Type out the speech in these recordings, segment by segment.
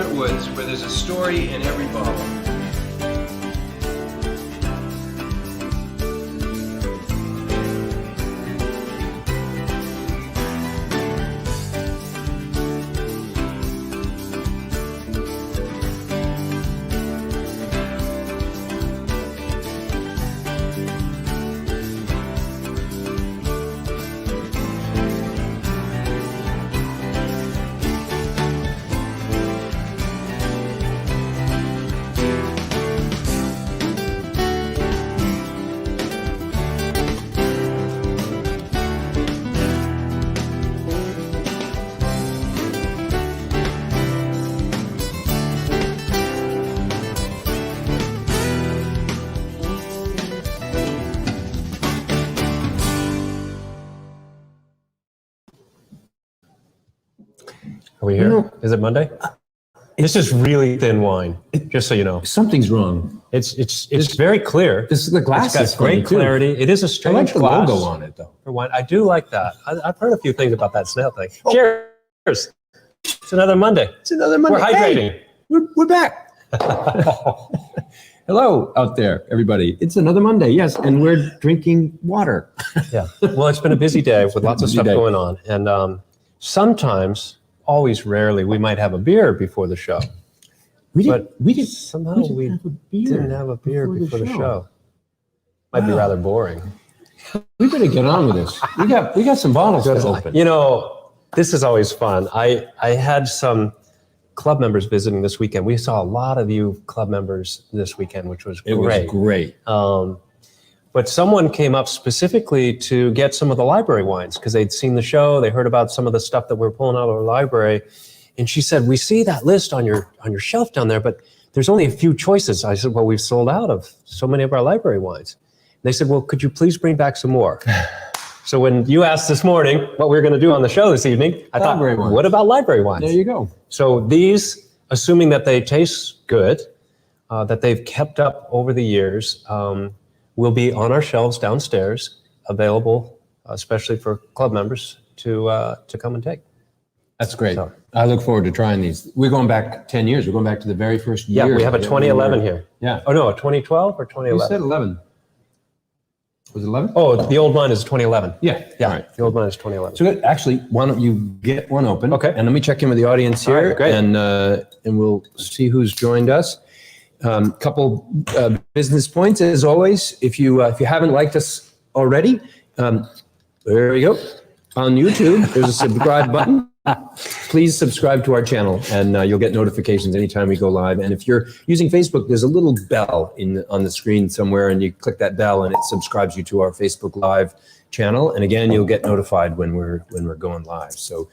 Hermit Woods, where there's a story in every bottle. Are we here? Is it Monday? This is really thin wine, just so you know. Something's wrong. It's very clear. The glass It's got great clarity. It is a I strange like the glass logo on it, though. for wine. I do like that. I've heard a few things about that snail thing. Cheers. It's another Monday. It's another Monday. We're hydrating. Hey, we're back. Hello out there, everybody. It's another Monday, yes, and we're drinking water. Yeah. Well, it's been a busy day with lots of stuff going on. And sometimes, always rarely, we might have a beer before the show. We didn't have a beer before the show. Might be rather boring. We better get on with this. We got some bottles to open. You know, this is always fun. I had some club members visiting this weekend. We saw a lot of you club members this weekend, which was great. It was great. But someone came up specifically to get some of the library wines because they'd seen the show. They heard about some of the stuff that we're pulling out of our library. And she said, we see that list on your shelf down there, but there's only a few choices. I said, well, we've sold out of so many of our library wines. And they said, well, could you please bring back some more? So when you asked this morning what we were going to do on the show this evening, I thought, what about library wines? There you go. So these, assuming that they taste good, that they've kept up over the years, will be on our shelves downstairs, available, especially for club members to come and take. That's great. So, I look forward to trying these. We're going back 10 years. We're going back to the very first year. Yeah, we have a 2011 here. Yeah. Oh, no, a 2012 or 2011? You said 11. Was it 11? Oh, the old wine is 2011. Yeah. Yeah, All right. The old wine is 2011. So actually, why don't you get one open? Okay. And let me check in with the audience here. All right, great. And we'll see who's joined us. Couple business points as always. If you haven't liked us already, there we go. On YouTube, there's a subscribe button. Please subscribe to our channel, and you'll get notifications anytime we go live. And if you're using Facebook, there's a little bell on the screen somewhere, and you click that bell, and it subscribes you to our Facebook Live channel. And again, you'll get notified when we're going live. So.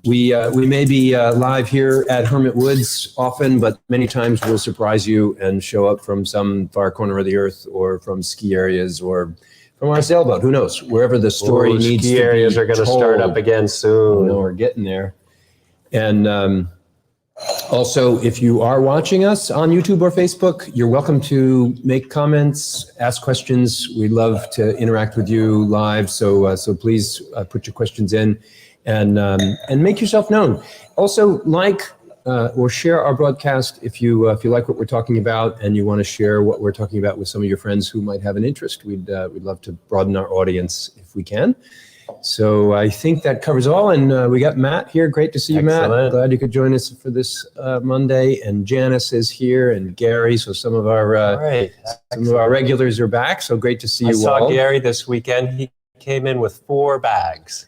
We may be live here at Hermit Woods often, but many times we'll surprise you and show up from some far corner of the earth or from ski areas or from our sailboat. Who knows? Wherever the story needs to be. Ski areas are going to start up again soon. No, we're getting there. And also, if you are watching us on YouTube or Facebook, you're welcome to make comments, ask questions. We love to interact with you live, so please put your questions in. And make yourself known. Also, like or share our broadcast if you like what we're talking about and you want to share what we're talking about with some of your friends who might have an interest. We'd love to broaden our audience if we can. So I think that covers all. And we got Matt here. Great to see you, Matt. Glad you could join us for this Monday. And Janice is here, and Gary. So some of our regulars are back. So great to see you all. I saw Gary this weekend. He came in with 4 bags.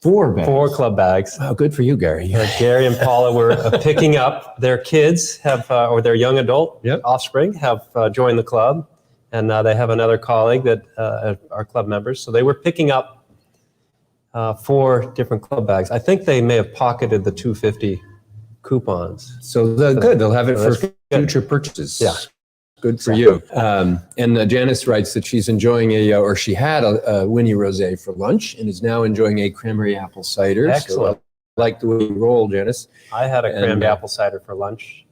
4 bags. 4 club bags. Oh, good for you, Gary. Gary and Paula were picking up their kids or their young adult offspring have joined the club, and they have another colleague that are club members. So they were picking up 4 different club bags. I think they may have pocketed the $2.50 coupons. So good. They'll have it for future purchases. Yeah. Good for you. And Janice writes that she's enjoying she had a Winnie Rosé for lunch and is now enjoying a cranberry apple cider. Excellent. So I like the way you roll, Janice. I had a cranberry apple cider for lunch.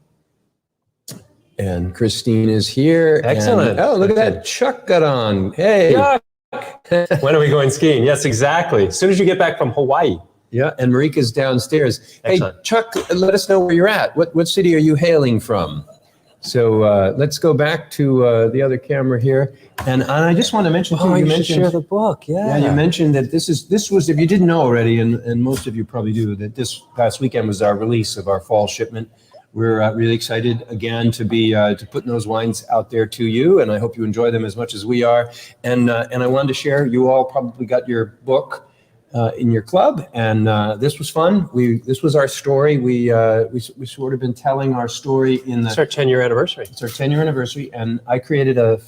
And Christine is here. Excellent. And, look at that. Chuck got on. Hey. Chuck. When are we going skiing? Yes, exactly. As soon as you get back from Hawaii. Yeah, and Marika's downstairs. Excellent. Hey, Chuck, let us know where you're at. What city are you hailing from? So let's go back to the other camera here. And I just want to mention, too, you mentioned, should share the book. Yeah. yeah, you mentioned that this was, if you didn't know already, and most of you probably do, that this past weekend was our release of our fall shipment. We're really excited again to be to putting those wines out there to you, and I hope you enjoy them as much as we are. And I wanted to share, you all probably got your book in your club, and this was fun. This was our story. We sort of been telling our story in the. It's our 10-year anniversary. It's our 10-year anniversary, and I created the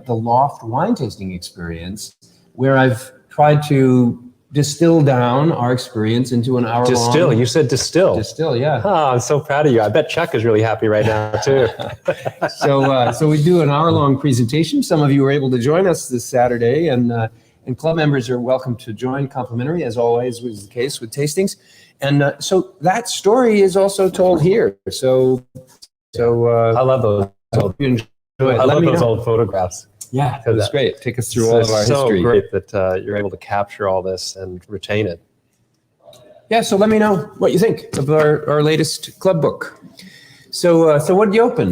Loft wine tasting experience, where I've tried to distill down our experience into an hour-long. Distill. You said distill. Distill, yeah. Oh, I'm so proud of you. I bet Chuck is really happy right now too. So we do an hour-long presentation. Some of you were able to join us this Saturday, and club members are welcome to join complimentary, as always was the case with tastings. And so that story is also told here. So I love those. I hope you enjoy it. I Let love me those know. old photographs. Yeah, that was great. Take us through all of our so history. great that you're able to capture all this and retain it. Yeah, so let me know what you think of our latest club book. So what did you open?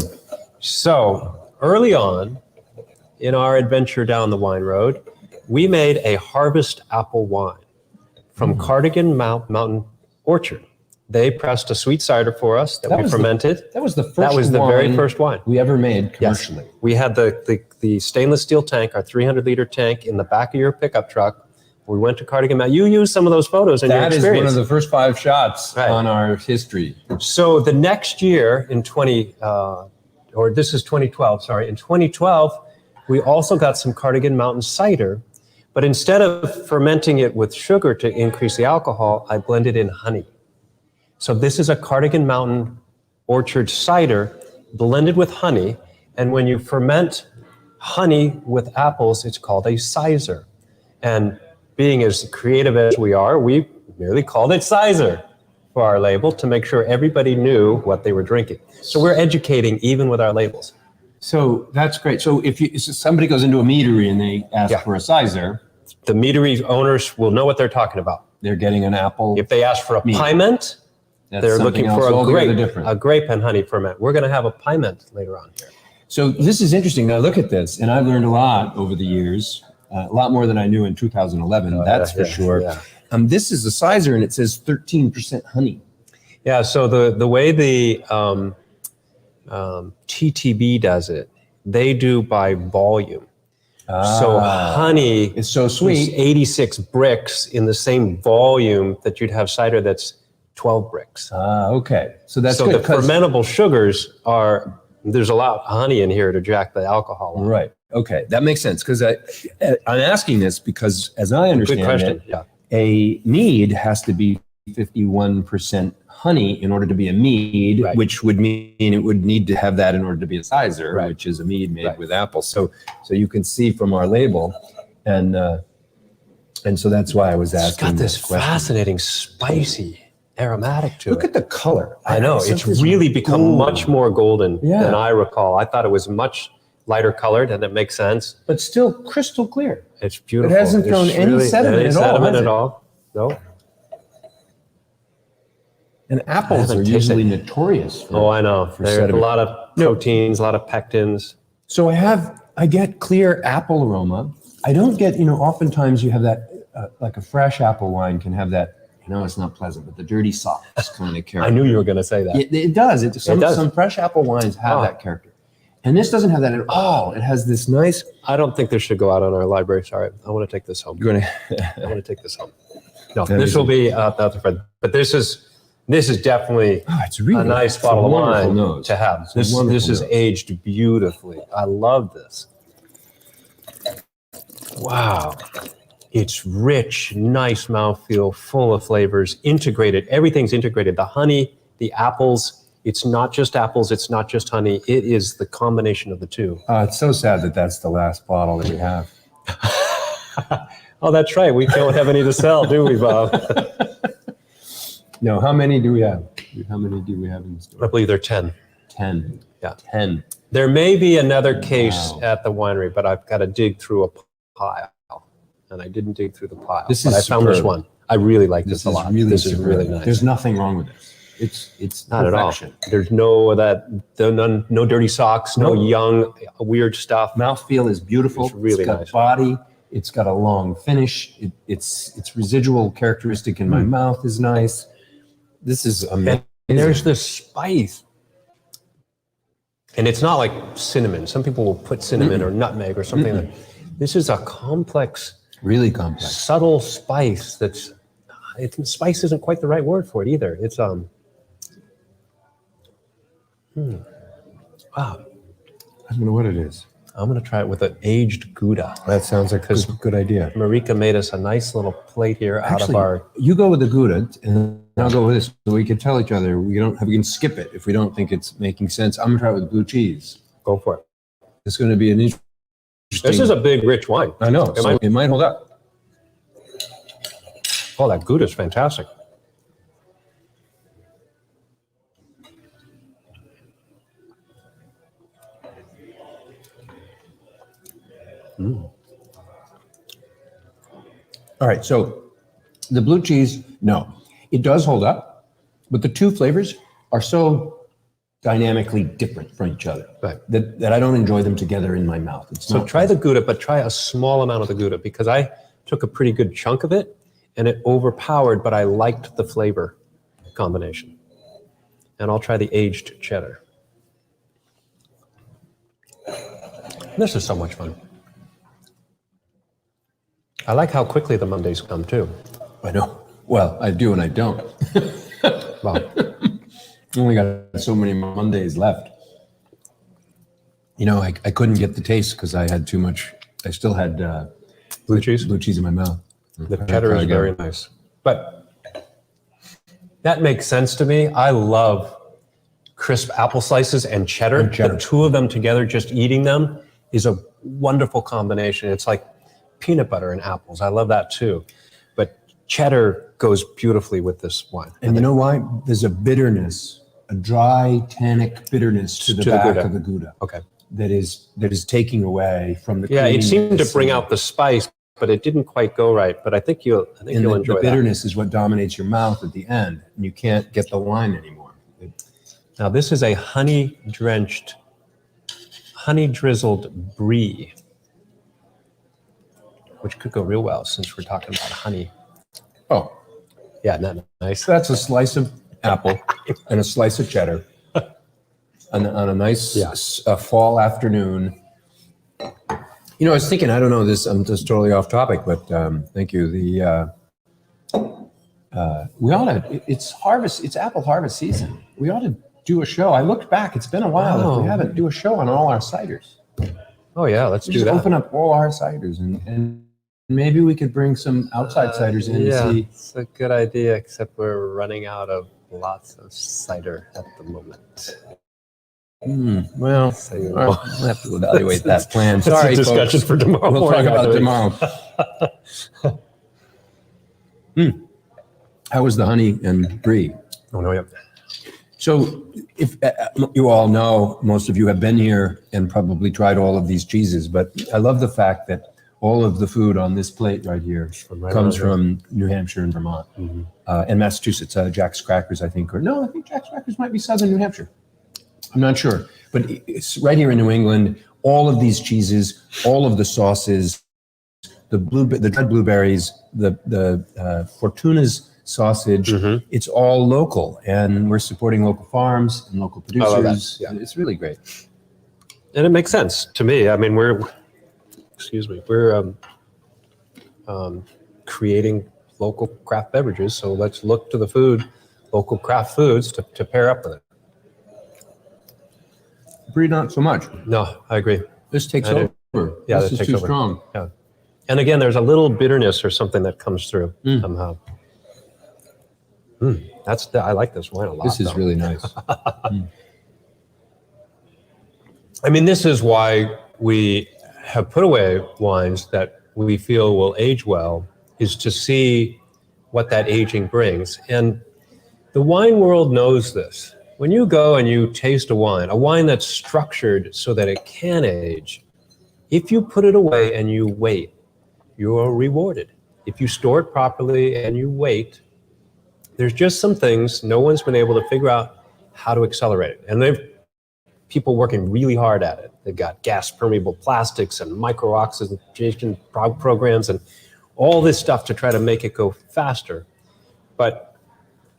So early on in our adventure down the wine road, we made a harvest apple wine from Cardigan Mountain Orchard. They pressed a sweet cider for us that we fermented. That was the first. That was the very first wine we ever made commercially. Yes. We had the stainless steel tank, our 300-liter tank, in the back of your pickup truck. We went to Cardigan Mountain. You used some of those photos in your That is experience. one of the first 5 shots on our history. So the next year in 2012, sorry, in 2012, we also got some Cardigan Mountain cider, but instead of fermenting it with sugar to increase the alcohol, I blended in honey. So this is a Cardigan Mountain Orchard cider blended with honey, and when you ferment honey with apples, it's called a Cyser. And being as creative as we are, we merely called it Cyser for our label to make sure everybody knew what they were drinking. So we're educating even with our labels. So that's great. So if somebody goes into a meadery and they ask for a Cyser, The meadery owners will know what they're talking about. they're getting an apple. If they ask for a piment, That's they're something looking for else altogether a different. grape and honey ferment. We're going to have a piment later on here. So this is interesting. Now look at this, and I've learned a lot over the years, a lot more than I knew in 2011. That's for sure. Yeah. This is a Cyser, and it says 13% honey. Yeah, so the way the TTB does it, they do by volume. So honey It's so sweet. is 86 bricks in the same volume that you'd have cider that's 12 bricks. Okay. So that's So good. the fermentable sugars are, there's a lot of honey in here to jack the alcohol up. Right. Okay. That makes sense, because I'm asking this because, as I understand Good question. it, a mead has to be 51% honey in order to be a mead, Right. which would mean it would need to have that in order to be a Cyser, Right. which is a mead made Right. with apples. So you can see from our label, and so that's why I was It's asking. got this this question. fascinating, spicy aromatic to Look it. at the color. I know, it's really become gold. much more golden Yeah. than I recall. I thought it was much lighter colored, and it makes sense. but still crystal clear. It's beautiful. It hasn't It's thrown any sediment any at all, sediment has at it? all. No. And apples haven't are tasted usually it. notorious. Oh, I know. There's a sediment. lot of proteins, a lot of pectins. So I get clear apple aroma. I don't get, oftentimes you have that, like a fresh apple wine can have that, it's not pleasant, but the dirty sauce kind of character. I knew you were going to say that. It does. Some does. fresh apple wines have that character. And this doesn't have that at all. It has this nice. I don't think this should go out on our library. Sorry. I want to take this home. You're going I want to take this home. No, That this is will be out the front. But this is definitely it's really a nice it's bottle of wonderful wine nose. to have. It's a This wonderful is nose. aged beautifully. I love this. Wow. It's rich, nice mouthfeel, full of flavors, integrated. Everything's integrated. The honey, the apples. It's not just apples. It's not just honey. It is the combination of the two. It's so sad that that's the last bottle that we have. Oh, that's right. We don't have any to sell, do we, Bob? No, how many do we have? How many do we have in the store? I believe they're 10. 10. Yeah. 10. There may be another case Wow. at the winery, but I've got to dig through a pile. And I didn't dig through the pile. This but is I found this superb. one. I really like this a lot. Really this is superb. really nice. There's nothing wrong with this. It's Not perfection. at all. There's no of that, no dirty socks, no young, weird stuff. Mouthfeel is beautiful. It's really got nice. body. It's got a long finish. Its residual characteristic in my mouth is nice. This is amazing. And there's this spice. And it's not like cinnamon. Some people will put cinnamon or nutmeg or something. Like, this is a complex, Really complex. subtle spice that's, spice isn't quite the right word for it either. It's, wow. I don't know what it is. I'm going to try it with an aged Gouda. That sounds like a good idea. Marika made us a nice little plate here out of our... You go with the Gouda, and I'll go with this, so we can tell each other. We can skip it if we don't think it's making sense. I'm gonna try it with blue cheese. Go for it. It's going to be an interesting. This is a big, rich wine. I know. It might hold up. Oh, that Gouda is fantastic. All right, so the blue cheese, no, it does hold up, but the two flavors are so dynamically different from each other that I don't enjoy them together in my mouth. So try the Gouda, but try a small amount of the Gouda, because I took a pretty good chunk of it and it overpowered, but I liked the flavor combination. And I'll try the aged cheddar. This is so much fun. I like how quickly the Mondays come too. I know. Well, I do and I don't. Wow. Only got so many Mondays left. You know, I couldn't get the taste because I had too much. I still had Blue cheese? blue cheese in my mouth. The cheddar is very nice. But that makes sense to me. I love crisp apple slices and cheddar. The two of them together, just eating them, is a wonderful combination. It's like peanut butter and apples. I love that too. But cheddar goes beautifully with this wine. And you know why? There's a bitterness, a dry, tannic bitterness to the back of the Gouda. Okay. That is taking away from the. Yeah, it seemed to bring out the spice, but it didn't quite go right. But I think you'll enjoy the bitterness is what dominates your mouth at the end, and you can't get the wine anymore. Now this is a honey-drenched, honey-drizzled brie, which could go real well since we're talking about honey. Oh, yeah, isn't that nice? that's a slice of apple and a slice of cheddar on a nice fall afternoon. You know, I was thinking, I don't know this, I'm just totally off topic, but thank you. We ought to, it's apple harvest season. We ought to do a show. I looked back, it's been a while if we haven't do a show on all our ciders. Oh yeah, let's do that. Open up all our ciders and maybe we could bring some outside ciders in to see. It's a good idea, except we're running out of lots of cider at the moment. Well, we'll have to evaluate that plan. Sorry, That's a discussion folks. for tomorrow We'll morning. talk about tomorrow. How was the honey and brie? Oh no, yep. So, if you all know, most of you have been here and probably tried all of these cheeses, but I love the fact that all of the food on this plate right here comes from New Hampshire and Vermont and Massachusetts. Jack's Crackers, I think, I think Jack's Crackers might be Southern New Hampshire. I'm not sure, but it's right here in New England. All of these cheeses, all of the sauces, the dried blueberries, the Fortuna's sausage, it's all local, and we're supporting local farms and local producers. It's really great. And it makes sense to me. I mean, we're creating local craft beverages, so let's look to the food, local craft foods to pair up with it. Brie, not so much. No, I agree. This takes over. Yeah, this is too strong. Yeah, and again, there's a little bitterness or something that comes through somehow. I like this wine a lot. This is really nice. I mean, this is why we have put away wines that we feel will age well, is to see what that aging brings. And the wine world knows this. When you go and you taste a wine that's structured so that it can age, if you put it away and you wait, you are rewarded. if you store it properly and you wait, there's just some things no one's been able to figure out how to accelerate it. And they've people working really hard at it. They've got gas permeable plastics and micro oxidation programs and all this stuff to try to make it go faster. But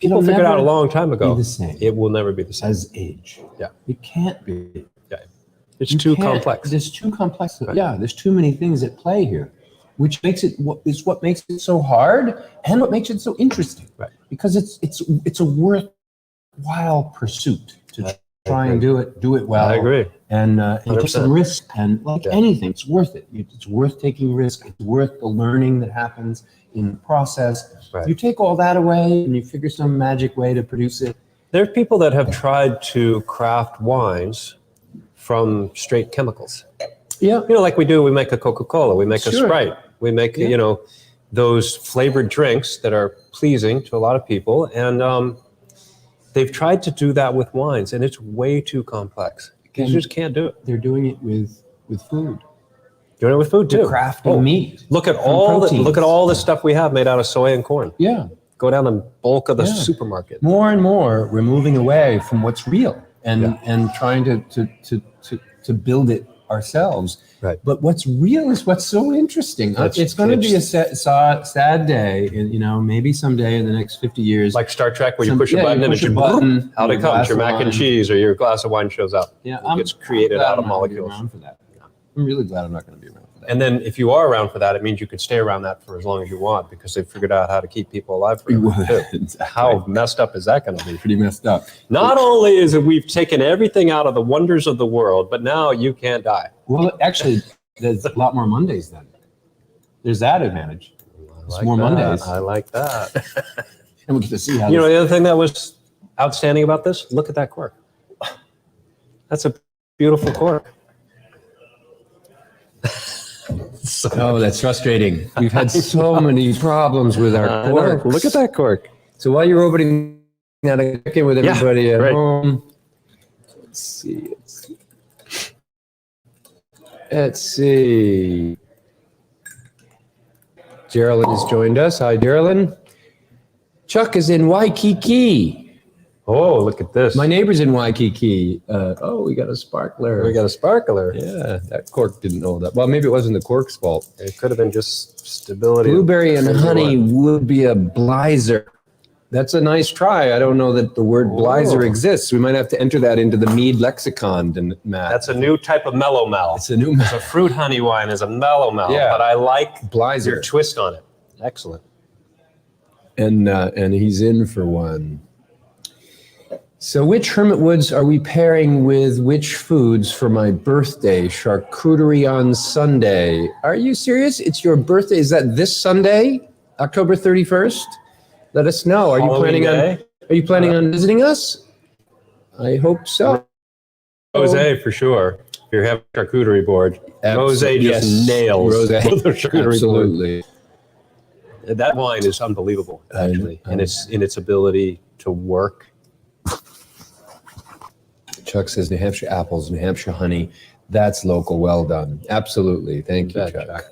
people figured out a long time ago, be the same it will never be the same. as age. Yeah. It can't be. Yeah. It's too complex. It's too complex. Right. Yeah, there's too many things at play here, which makes it what makes it so hard and what makes it so interesting. Right. Because it's a worthwhile pursuit to try and do it well. I agree. And take some risk, and like anything, it's worth it. It's worth taking risk. It's worth the learning that happens in the process. Right. You take all that away and you figure some magic way to produce it. There are people that have tried to craft wines from straight chemicals. Yeah. Like we do, we make a Coca-Cola, we make a Sprite, we make, those flavored drinks that are pleasing to a lot of people. And they've tried to do that with wines, and it's way too complex. You just can't do it. They're doing it with food. Doing it with food too. Crafting meat. Look at all the stuff we have made out of soy and corn. Yeah. Go down the bulk of the supermarket. More and more, we're moving away from what's real and trying to build it ourselves. Right. But what's real is what's so interesting. It's going to be a sad day, and maybe someday in the next 50 years. Like Star Trek, where you push a button and it's out it comes. Your mac and cheese or your glass of wine shows up. Yeah, it gets created out of molecules. I'm for that. I'm really glad I'm not going to be around for that. And then if you are around for that, it means you could stay around that for as long as you want, because they've figured out how to keep people alive forever too. Exactly. How messed up is that going to be? Pretty messed up. Not only is it we've taken everything out of the wonders of the world, but now you can't die. Well, actually, there's a lot more Mondays then. There's that advantage. There's more Mondays. I like that. And we get to see how. The other thing that was outstanding about this, look at that cork. That's a beautiful cork. Oh, that's frustrating. We've had so many problems with our cork. Look at that cork. So while you're opening that, I check in with everybody at home. Let's see. Geraldine has joined us. Hi, Geraldine. Chuck is in Waikiki. Oh, look at this. My neighbor's in Waikiki. We got a sparkler. We got a sparkler. Yeah, that cork didn't hold up. Well, maybe it wasn't the cork's fault. It could have been just stability. Blueberry and honey would be a blizer. That's a nice try. I don't know that the word blizer exists. We might have to enter that into the mead lexicon, Matt. That's a new type of mellow mel. It's a new It's a fruit honey wine is a mellow mel, but I like blizer. Your twist on it. Excellent. And he's in for one. So which Hermit Woods are we pairing with which foods for my birthday? Charcuterie on Sunday. Are you serious? It's your birthday. Is that this Sunday, October 31st? Let us know. Are you planning on visiting us? I hope so. Rosé for sure. If you're having a charcuterie board, Rosé just nails the charcuterie Absolutely. board. That wine is unbelievable, actually, in its ability to work. Chuck says New Hampshire apples, New Hampshire honey. That's local. Well done. Absolutely. Thank you, Chuck.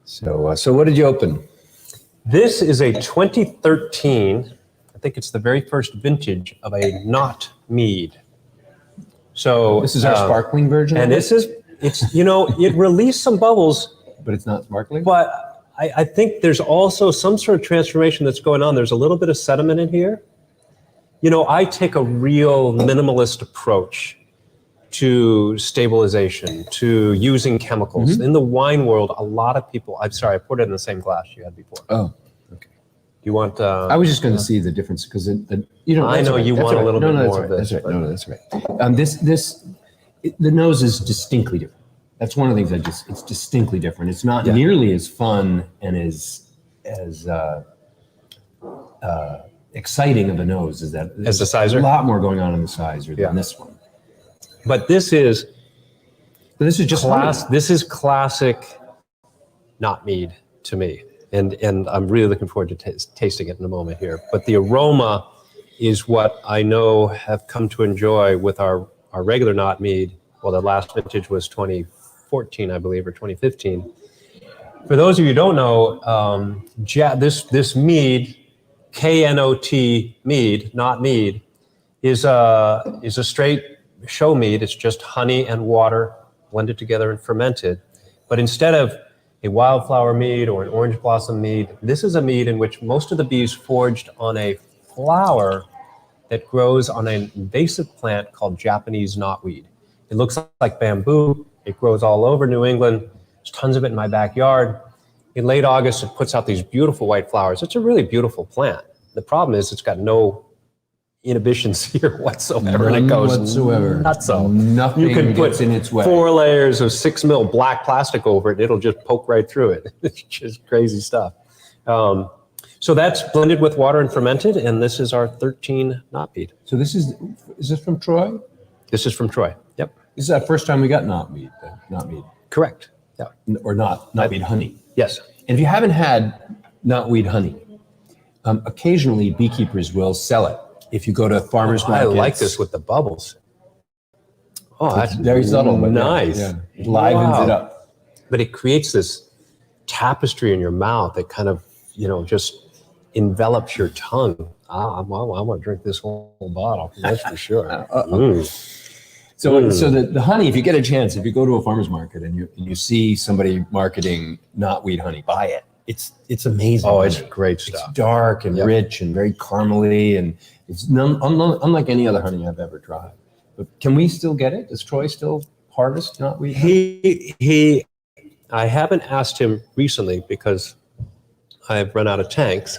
So what did you open? This is a 2013. I think it's the very first vintage of a Knot Mead. So this is our sparkling version. And it's it released some bubbles, but it's not sparkling. But I think there's also some sort of transformation that's going on. There's a little bit of sediment in here. I take a real minimalist approach to stabilization, to using chemicals. Mm-hmm. In the wine world, a lot of people, I'm sorry, I poured it in the same glass you had before. Oh, okay. Do you want... I was just going to see the difference because, I know you want a little bit more of this. That's right. No, that's right. The nose is distinctly different. That's one of the things it's distinctly different. It's not nearly as fun and as exciting of a nose as that. As the Cyser? A lot more going on in the Cyser than this one. But this is just this is classic Knot Mead to me. And I'm really looking forward to tasting it in a moment here. But the aroma is what I know have come to enjoy with our regular Knot Mead. Well, the last vintage was 2014, I believe, or 2015. For those of you who don't know, this mead, Knot mead, not mead, is a straight show mead. It's just honey and water blended together and fermented. But instead of a wildflower mead or an orange blossom mead, this is a mead in which most of the bees foraged on a flower that grows on an invasive plant called Japanese knotweed. It looks like bamboo. It grows all over New England. There's tons of it in my backyard. In late August, it puts out these beautiful white flowers. It's a really beautiful plant. The problem is it's got no inhibitions here whatsoever, and it goes whatsoever. nutso. Nothing You can put gets in its way. 4 layers of 6 mil black plastic over it, and it'll just poke right through it. It's just crazy stuff. So that's blended with water and fermented, and this is our 13 Knot Mead. So is this from Troy? This is from Troy. Yep. This is our first time we got Knot Mead. Correct. Yeah. Or Knot Mead honey. Yes. And if you haven't had knotweed honey, occasionally beekeepers will sell it. If you go to farmers I markets, like this with the bubbles. Oh, that's very subtle, but nice. Yeah. It livens it up. But it creates this tapestry in your mouth that kind of, just envelops your tongue. I want to drink this whole bottle. That's for sure. So the honey, if you get a chance, if you go to a farmer's market and you see somebody marketing knotweed honey, buy it. It's amazing. Oh, it's great stuff. It's dark and rich and very caramely, and it's unlike any other honey I've ever tried. But can we still get it? Does Troy still harvest knotweed honey? I haven't asked him recently because I've run out of tanks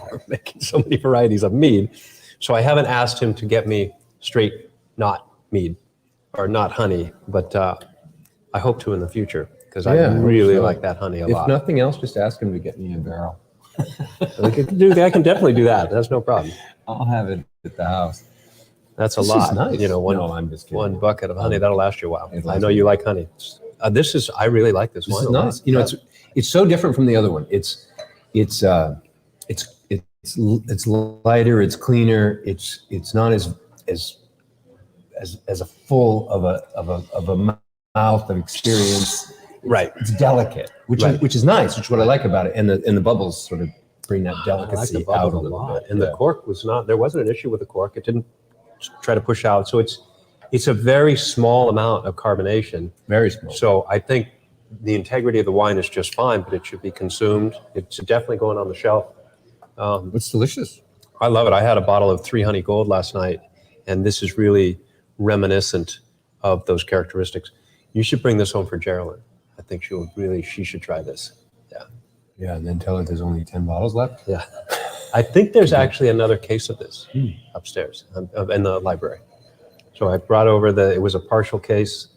for making so many varieties of mead. So I haven't asked him to get me straight knot mead or not honey, but I hope to in the future because I really like that honey a lot. If nothing else, just ask him to get me a barrel. I can definitely do that. That's no problem. I'll have it at the house. That's a This lot. is nice. I'm just kidding. One bucket of honey, that'll last you a while. I know me. you like honey. I really like this wine. This is a lot. nice. It's so different from the other one. It's lighter. It's cleaner. It's not as a full of a mouth of experience. Right. It's delicate, which is nice. Which is what I like about it. And the bubbles sort of bring that delicacy out a little bit. And the cork was not. There wasn't an issue with the cork. It didn't try to push out. So it's a very small amount of carbonation. Very small. So I think the integrity of the wine is just fine, but it should be consumed. It's definitely going on the shelf. It's delicious. I love it. I had a bottle of 3 Honey Gold last night, and this is really reminiscent of those characteristics. You should bring this home for Geraldine. I think she should try this. Yeah. Yeah, and then tell her there's only 10 bottles left. Yeah. I think there's actually another case of this upstairs in the library. So I brought over it was a partial case,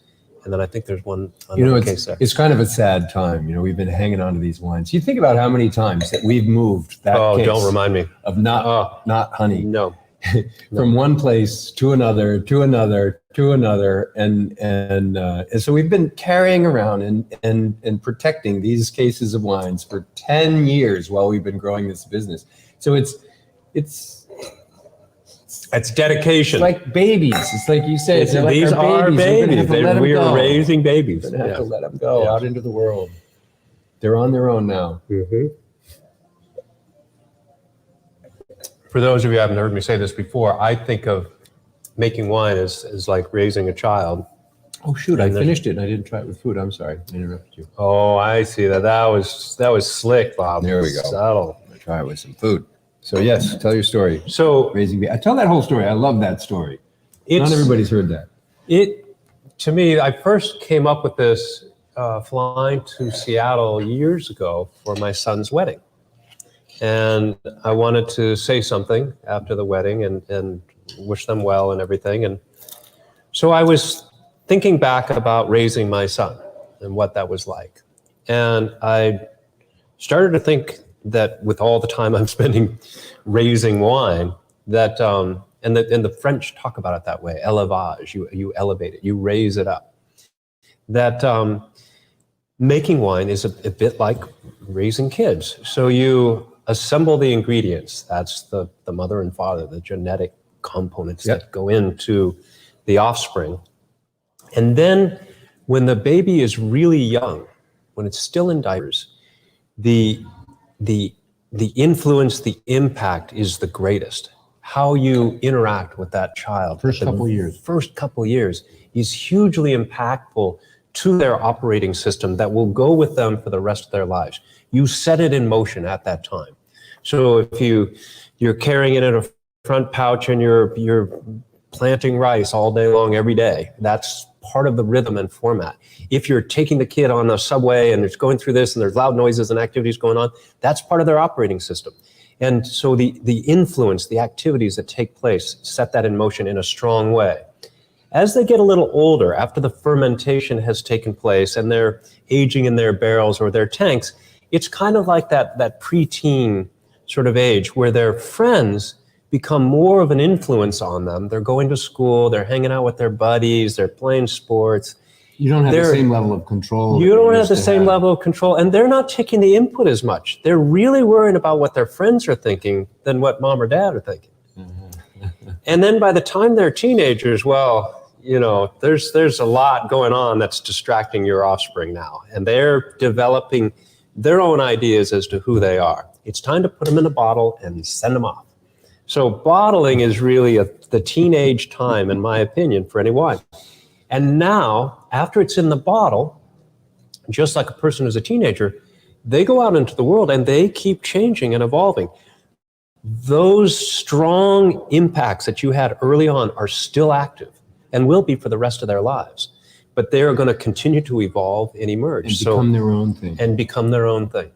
and then I think there's another case there. It's kind of a sad time. We've been hanging on to these wines. You think about how many times that we've moved that case don't remind me. of not honey. No. From one place to another, and so we've been carrying around and protecting these cases of wines for 10 years while we've been growing this business. So it's dedication. like babies. It's like you said. These are babies. We are raising babies. We're gonna have to let them go out into the world. They're on their own now. Mm-hmm. For those of you who haven't heard me say this before, I think of making wine as like raising a child. Oh shoot! I finished it and I didn't try it with food. I'm sorry, I interrupted you. Oh, I see that. That was slick, Bob. There we go. Subtle. I'll try it with some food. So yes, tell your story. So Raising bees. I tell that whole story. I love that story. Not everybody's heard that. To me, I first came up with this flying to Seattle years ago for my son's wedding. And I wanted to say something after the wedding and wish them well and everything. And so I was thinking back about raising my son and what that was like. And I started to think that with all the time I'm spending raising wine, that and the French talk about it that way, élevage, you elevate it, you raise it up. That making wine is a bit like raising kids. So you assemble the ingredients. That's the mother and father, the genetic components that go into the offspring. And then when the baby is really young, when it's still in diapers, the the influence, the impact is the greatest. How you interact with that child. First couple of years. First couple of years is hugely impactful to their operating system that will go with them for the rest of their lives. You set it in motion at that time. So if you're carrying it in a front pouch and you're planting rice all day long every day, that's part of the rhythm and format. If you're taking the kid on the subway and it's going through this and there's loud noises and activities going on, that's part of their operating system. And so the influence, the activities that take place, set that in motion in a strong way. As they get a little older, after the fermentation has taken place and they're aging in their barrels or their tanks, it's kind of like that preteen sort of age where their friends become more of an influence on them. They're going to school, they're hanging out with their buddies, they're playing sports. You don't have the same level of control. You don't have the same level of control, and they're not taking the input as much. They're really worrying about what their friends are thinking than what mom or dad are thinking. And then by the time they're teenagers, well, you know, there's a lot going on that's distracting your offspring now, and they're developing their own ideas as to who they are. It's time to put them in a bottle and send them off. So bottling is really the teenage time, in my opinion, for any wine. And now, after it's in the bottle, just like a person who's a teenager, they go out into the world and they keep changing and evolving. Those strong impacts that you had early on are still active and will be for the rest of their lives. But they are going to continue to evolve and emerge. And become their own thing. And become their own thing.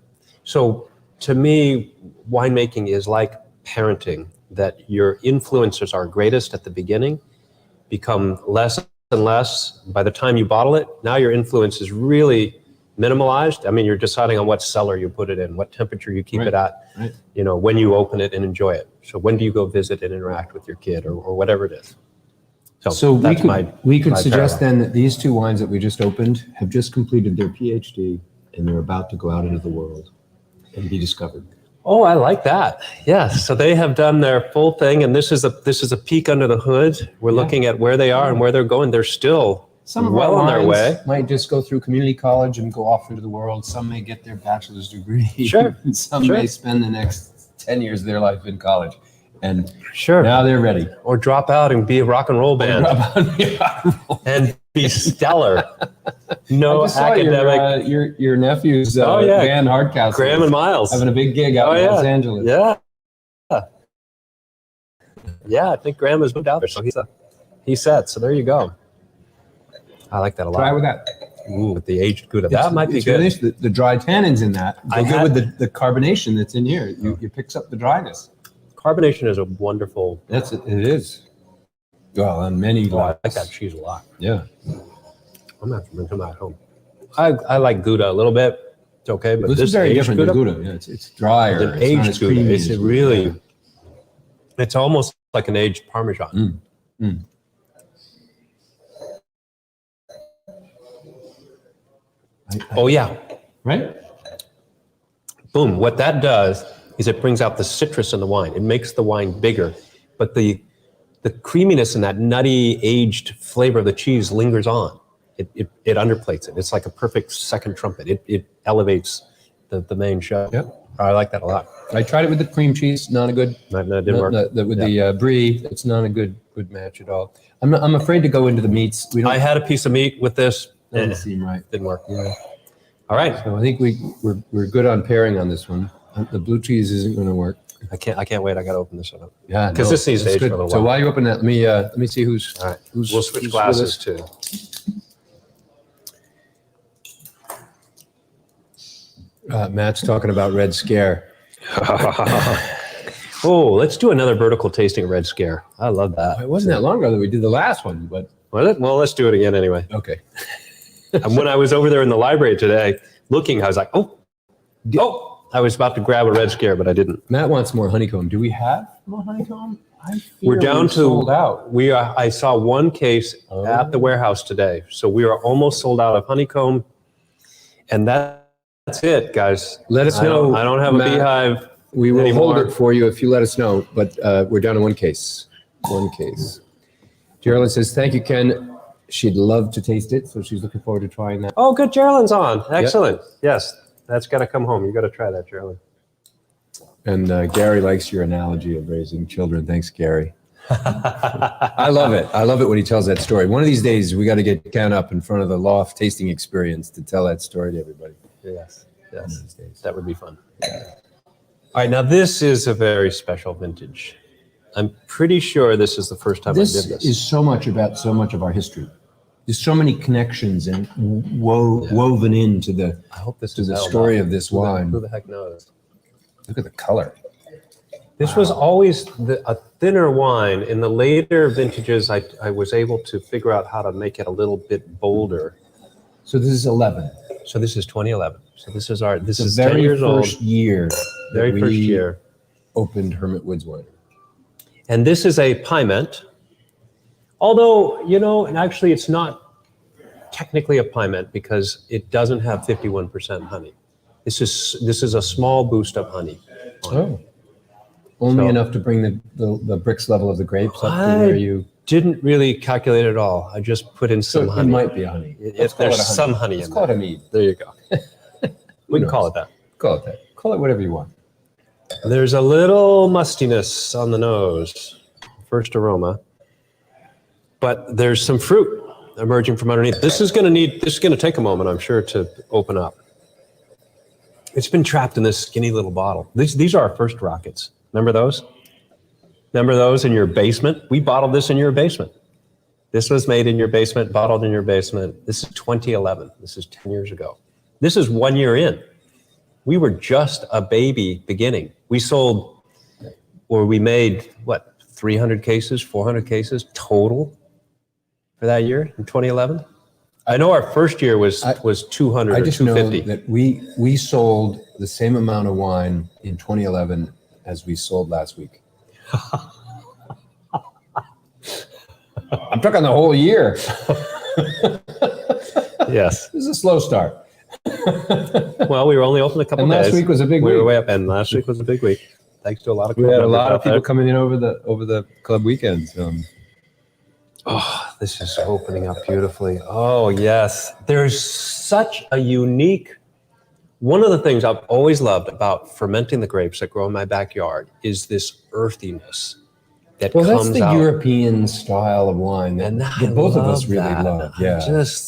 So to me, winemaking is like parenting, that your influences are greatest at the beginning, become less and less by the time you bottle it. Now your influence is really minimalized. I mean, you're deciding on what cellar you put it in, what temperature you keep it at, you know, when you open it and enjoy it. So when do you go visit and interact with your kid or whatever it is. So we could suggest paragraph. then that these two wines that we just opened have just completed their PhD and they're about to go out into the world and be discovered. Oh, I like that. Yes. So they have done their full thing, and this is a peek under the hood. We're looking at where they are and where they're going. They're still well on their way. Might just go through community college and go off into the world. Some may get their bachelor's degree. Sure. Some may spend the next 10 years of their life in college. And Sure. now they're ready. Or drop out and be a rock and roll band and be stellar. No I just saw academic. your nephew's band Hardcastle. Graham and Miles. Having a big gig out in Los Angeles. Yeah. Yeah, I think Graham has moved out there. So he's set. So there you go. I like that a lot. Try with that. Ooh, with the aged Gouda. That might be good. Finished. The dry tannins in that go good with the carbonation that's in here. It picks up the dryness. Carbonation is a wonderful. It is. Well, on many I levels. like that cheese a lot. Yeah. I'm going to have to bring some at home. I like Gouda a little bit. It's okay, but This is very different than Gouda. Yeah, it's drier. An It's not aged as Gouda. creamy It's as really. It's almost like an aged Parmesan. Oh yeah. Right? Boom. What that does is it brings out the citrus in the wine. It makes the wine bigger, but the creaminess and that nutty aged flavor of the cheese lingers on. It underplates it. It's like a perfect second trumpet. It elevates the main show. Yep. I like that a lot. I tried it with the cream cheese. Not a good. That didn't work. With the brie, it's not a good match at all. I'm afraid to go into the meats. I had a piece of meat with this. Doesn't seem right. Didn't work. Yeah. All right. So I think we're good on pairing on this one. The blue cheese isn't going to work. I can't wait. I got to open this one up. Yeah, because this needs to age for a little while. So while you open that, let me see who's. All right. We'll Switch glasses too. Matt's talking about Red Scare. Oh, let's do another vertical tasting of Red Scare. I love that. It wasn't that long ago that we did the last one, but Was it? Well, let's do it again anyway. okay. And when I was over there in the library today looking, I was like, oh, I was about to grab a Red Scare, but I didn't. Matt wants more honeycomb. Do we have more honeycomb? We're down to sold out. I saw one case at the warehouse today, so we are almost sold out of honeycomb, and that's it, guys. Let us know. I don't have Matt, a beehive. We will anymore. hold it for you if you let us know, but we're down to one case. One case. Geraldine says, thank you, Ken. She'd love to taste it, so she's looking forward to trying that. Oh, good. Geraldine's on. Excellent. Yes. That's got to come home. You got to try that, Charlie. And Gary likes your analogy of raising children. Thanks, Gary. I love it. I love it when he tells that story. One of these days, we got to get Ken up in front of the loft tasting experience to tell that story to everybody. Yes. That would be fun. Yeah. All right, now this is a very special vintage. I'm pretty sure this is the first time I did this. This is so much about so much of our history. There's so many connections and woven into the I hope this to is the story of this Who wine. the heck knows? Look at the color. This was always a thinner wine. In the later vintages, I was able to figure out how to make it a little bit bolder. So this is 11. So this is 2011. So this is The 10 very years old. first year. Very first year. Opened Hermit Woods Winery. And this is a Pyment. Although, and actually it's not technically a Pyment because it doesn't have 51% honey. This is a small boost of honey. Only enough to bring the Brix level of the grapes up to where you... Didn't really calculate it all. I just put in some honey. It might be honey. If there's some honey in there. Let's call it a mead. There you go. We can call it that. Call it that. Call it whatever you want. There's a little mustiness on the nose, first aroma, but there's some fruit emerging from underneath. This is going to take a moment, I'm sure, to open up. It's been trapped in this skinny little bottle. These are our first rockets. Remember those? Remember those in your basement? We bottled this in your basement. This was made in your basement, bottled in your basement. This is 2011. This is 10 years ago. This is 1 year in. We were just a baby beginning. We made, 300 cases, 400 cases total for that year in 2011? I know our first year was 200 I or just 250. know that we sold the same amount of wine in 2011 as we sold last week. I'm talking the whole year. Yes. This is a slow start. Well, we were only open a couple And days. last week was a big We were week. way up, and last week was a big week. Thanks to a lot of We had a lot of out there. people coming in over the club weekends. Oh, this is opening up beautifully. Oh, yes. There's such a unique... One of the things I've always loved about fermenting the grapes that grow in my backyard is this earthiness that comes out. Well, that's the European style of wine that both of us really love. Yeah,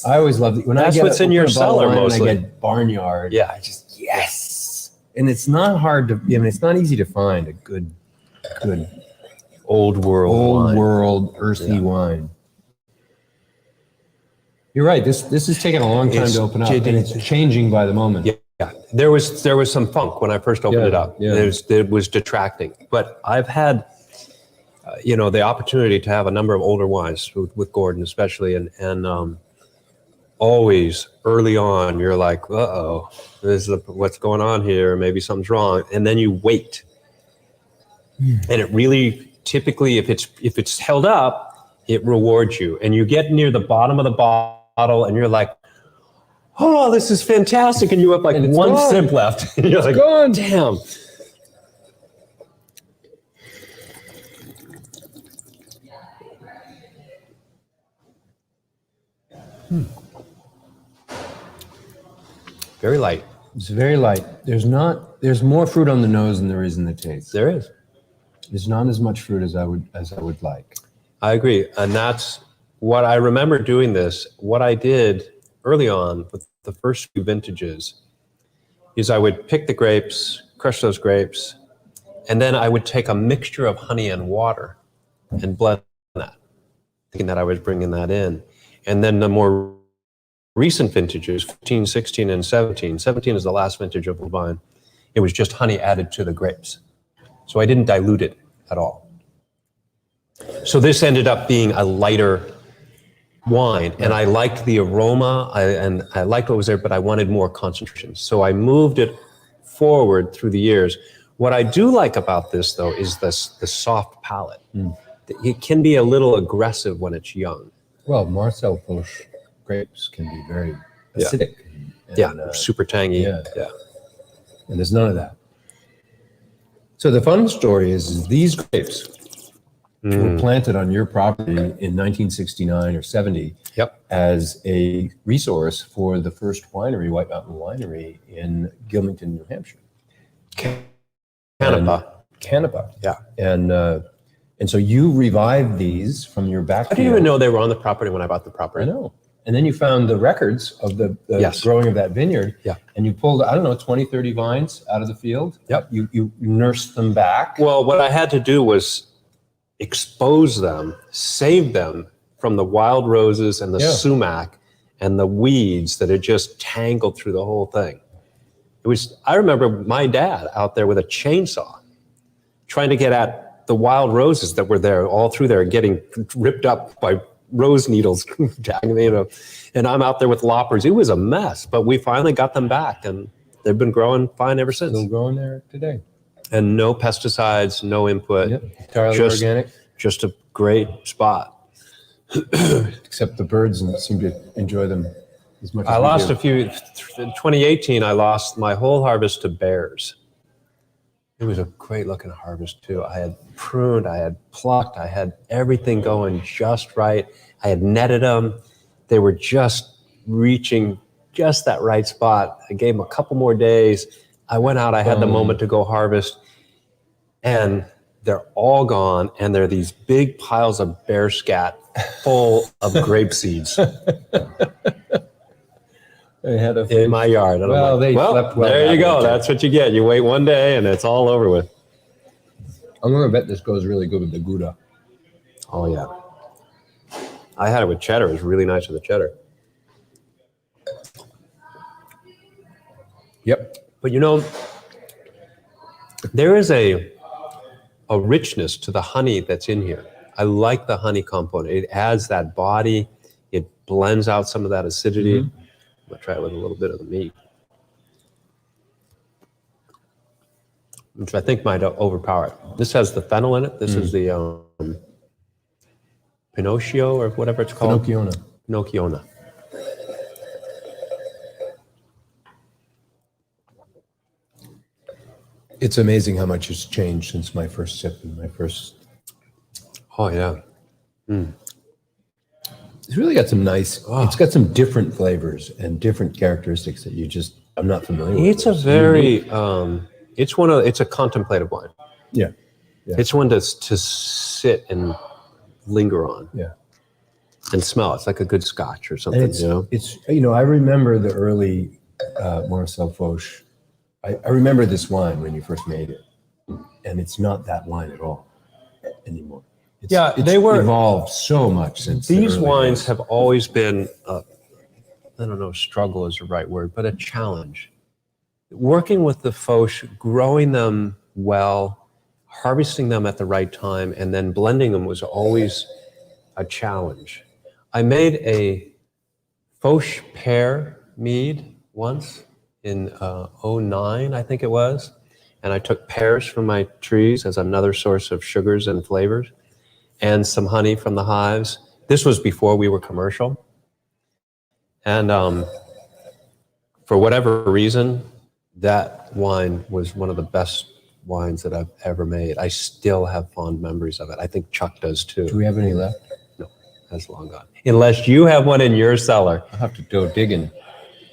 I always love it. When that's what's in your cellar mostly. I get barnyard. Yeah, I just and it's not hard to. It's not easy to find a good old world earthy wine. You're right. This is taking a long time to open up, and it's changing by the moment. Yeah, there was some funk when I first opened it up. Yeah. It was detracting, but I've had, the opportunity to have a number of older wines with Gordon, especially, and always early on you're like, uh-oh, what's going on here? Maybe something's wrong, and then you wait, and it really typically, if it's held up, it rewards you, and you get near the bottom of the bottle, and you're like, oh, this is fantastic. And you have like one sip left. And you're like, gone. Damn. Very light. It's very light. There's more fruit on the nose than there is in the taste. There is. There's not as much fruit as I would like. I agree. And that's what I remember doing this. What I did early on with the first few vintages is I would pick the grapes, crush those grapes, and then I would take a mixture of honey and water and blend that, thinking that I was bringing that in. And then the more recent vintages, 15, 16, and 17. 17 is the last vintage of Levine. It was just honey added to the grapes. So I didn't dilute it at all. So this ended up being a lighter wine, and I liked the aroma, and I liked what was there, but I wanted more concentration. So I moved it forward through the years. What I do like about this, though, is the soft palate. It can be a little aggressive when it's young. Well, Marcel Foch grapes can be very acidic. And, super tangy. Yeah. And there's none of that. So the fun story is these grapes were planted on your property in 1969 or 70 as a resource for the first winery, White Mountain Winery in Gilmington, New Hampshire. Canapa. Yeah. And so you revived these from your back. I didn't even know they were on the property when I bought the property. I know. And then you found the records of the growing of that vineyard. Yeah. And you pulled, 20, 30 vines out of the field. Yep. You nursed them back. Well, what I had to do was expose them, save them from the wild roses and the sumac and the weeds that had just tangled through the whole thing. I remember my dad out there with a chainsaw trying to get at the wild roses that were there all through there, getting ripped up by rose needles, and I'm out there with loppers. It was a mess, but we finally got them back, and they've been growing fine ever since. Still growing there today. And no pesticides, no input. Entirely organic. Just a great spot. Except the birds seem to enjoy them as much as I we lost do. a few. In 2018, I lost my whole harvest to bears. It was a great looking harvest too. I had pruned, I had plucked, I had everything going just right. I had netted them. They were just reaching just that right spot. I gave them a couple more days. I went out, I had the moment to go harvest, and they're all gone. And they're these big piles of bear scat full of grape seeds. They had in my yard. And well, they slept well. There you go. That's what you get. You wait one day and it's all over with. I'm going to bet this goes really good with the Gouda. Oh, yeah. I had it with cheddar. It was really nice with the cheddar. Yep. But there is a richness to the honey that's in here. I like the honey component. It adds that body. It blends out some of that acidity. I'm going to try it with a little bit of the meat, which I think might overpower it. This has the fennel in it. This is the Pinocchio or whatever it's called. Pinocchiona. It's amazing how much has changed since my first sip and my first. Oh, yeah. It's really got some nice, it's got some different flavors and different characteristics that I'm not familiar with. It's a very, it's a contemplative wine. Yeah. It's one to sit and linger on. Yeah. And smell. It's like a good scotch or something, It's, I remember the early Marcel Foch. I remember this wine when you first made it, and it's not that wine at all anymore. It's evolved so much since. These wines have always been, I don't know, struggle is the right word, but a challenge. Working with the Foch, growing them well, harvesting them at the right time, and then blending them was always a challenge. I made a Foch pear mead once in 2009, I think it was. And I took pears from my trees as another source of sugars and flavors, and some honey from the hives. This was before we were commercial. And for whatever reason, that wine was one of the best wines that I've ever made. I still have fond memories of it. I think Chuck does too. Do we have any left? No, that's long gone. Unless you have one in your cellar. I'll have to go digging.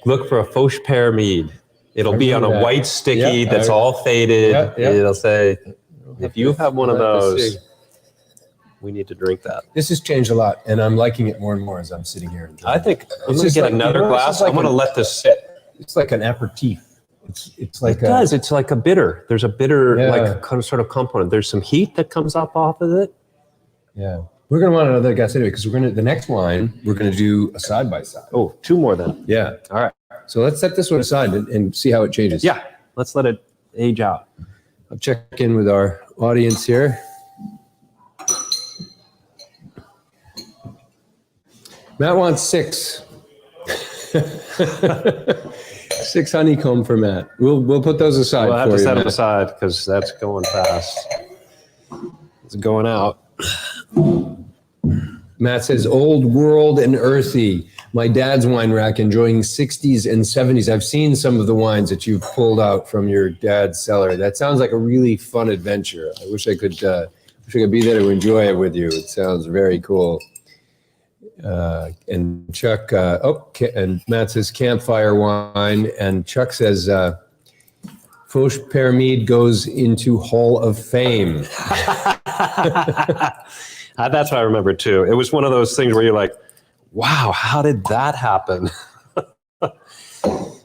Look for a Foch pear mead. It'll be on a white sticky that's all faded. Yeah. It'll say, if you have one of those, we need to drink that. This has changed a lot, and I'm liking it more and more as I'm sitting here enjoying I think I'm going to just get like- another glass. I'm going to let this sit. It's like an aperitif. It's like It does. It's like a bitter. There's a bitter, Yeah. sort of component. There's some heat that comes up off of it. Yeah. We're going to want another guess anyway, because the next wine, we're going to do a side-by-side. Oh, two more then. Yeah. All right. So let's set this one aside and see how it changes. Yeah. Let's let it age out. I'll check in with our audience here. Matt wants 6. 6 honeycomb for Matt. We'll put those aside We'll have for to you, set Matt. them aside because that's going fast. It's going out. Matt says, old world and earthy. My dad's wine rack enjoying 60s and 70s. I've seen some of the wines that you've pulled out from your dad's cellar. That sounds like a really fun adventure. I wish I could wish I could be there to enjoy it with you. It sounds very cool. And Chuck, and Matt says campfire wine, and Chuck says Hermit goes into Hall of Fame. That's what I remember too. It was one of those things where you're like, wow, how did that happen?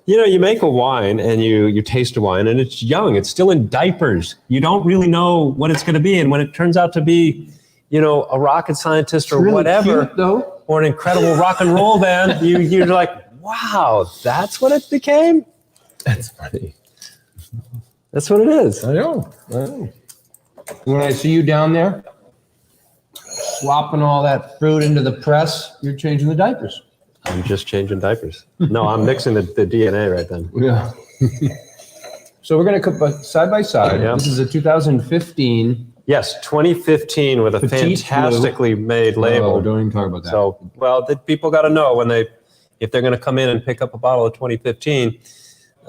You make a wine and you taste a wine and it's young. It's still in diapers. You don't really know what it's going to be. And when it turns out to be, a rocket scientist or Really whatever, cute, though. or an incredible rock and roll band, you're like, wow, that's what it became? That's funny. That's what it is. I know. When I see you down there, swapping all that fruit into the press, you're changing the diapers. I'm just changing diapers. No, I'm mixing the DNA right then. Yeah. So we're going to put side by side. Yeah. This is a 2015. Yes, 2015 with a Petite fantastically made label. Oh, don't even talk about that. So, the people got to know if they're going to come in and pick up a bottle of 2015,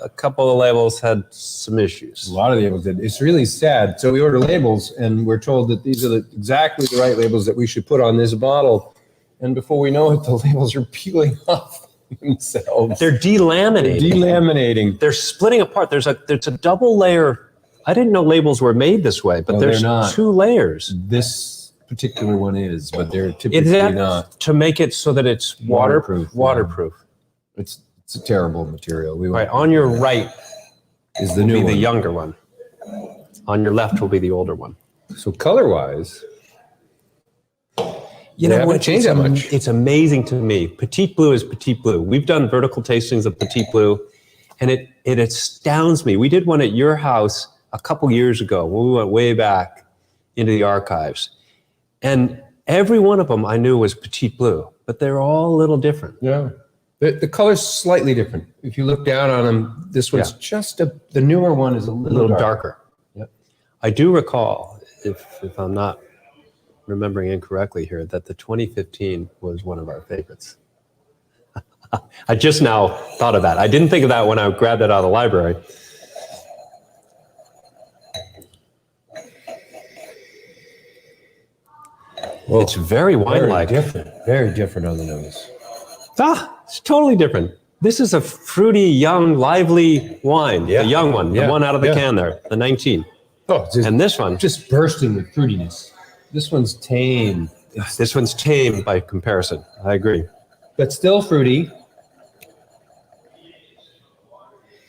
a couple of labels had some issues. A lot of the labels did. It's really sad. So we order labels, and we're told that these are exactly the right labels that we should put on this bottle. And before we know it, the labels are peeling off themselves. They're delaminating. They're splitting apart. There's a double layer. I didn't know labels were made this way, but there's two layers. This particular one is, but they're typically not. To make it so that it's waterproof. It's a terrible material. Right, on your right is the new one. The younger one. On your left will be the older one. So color-wise, they haven't changed that much. It's amazing to me. Petite Blue is Petite Blue. We've done vertical tastings of Petite Blue, and it astounds me. We did one at your house a couple years ago when we went way back into the archives. And every one of them I knew was Petite Blue, but they're all a little different. Yeah. The color's slightly different. If you look down on them, this one's the newer one is a little darker. Yep. I do recall, if I'm not remembering incorrectly here, that the 2015 was one of our favorites. I just now thought of that. I didn't think of that when I grabbed it out of the library. Well, it's very wine-like. Very different on the nose. It's totally different. This is a fruity, young, lively wine. The young one, the one out of the can there, the 19. And this one, just bursting with fruitiness. This one's tame. This one's tame by comparison. I agree. But still fruity.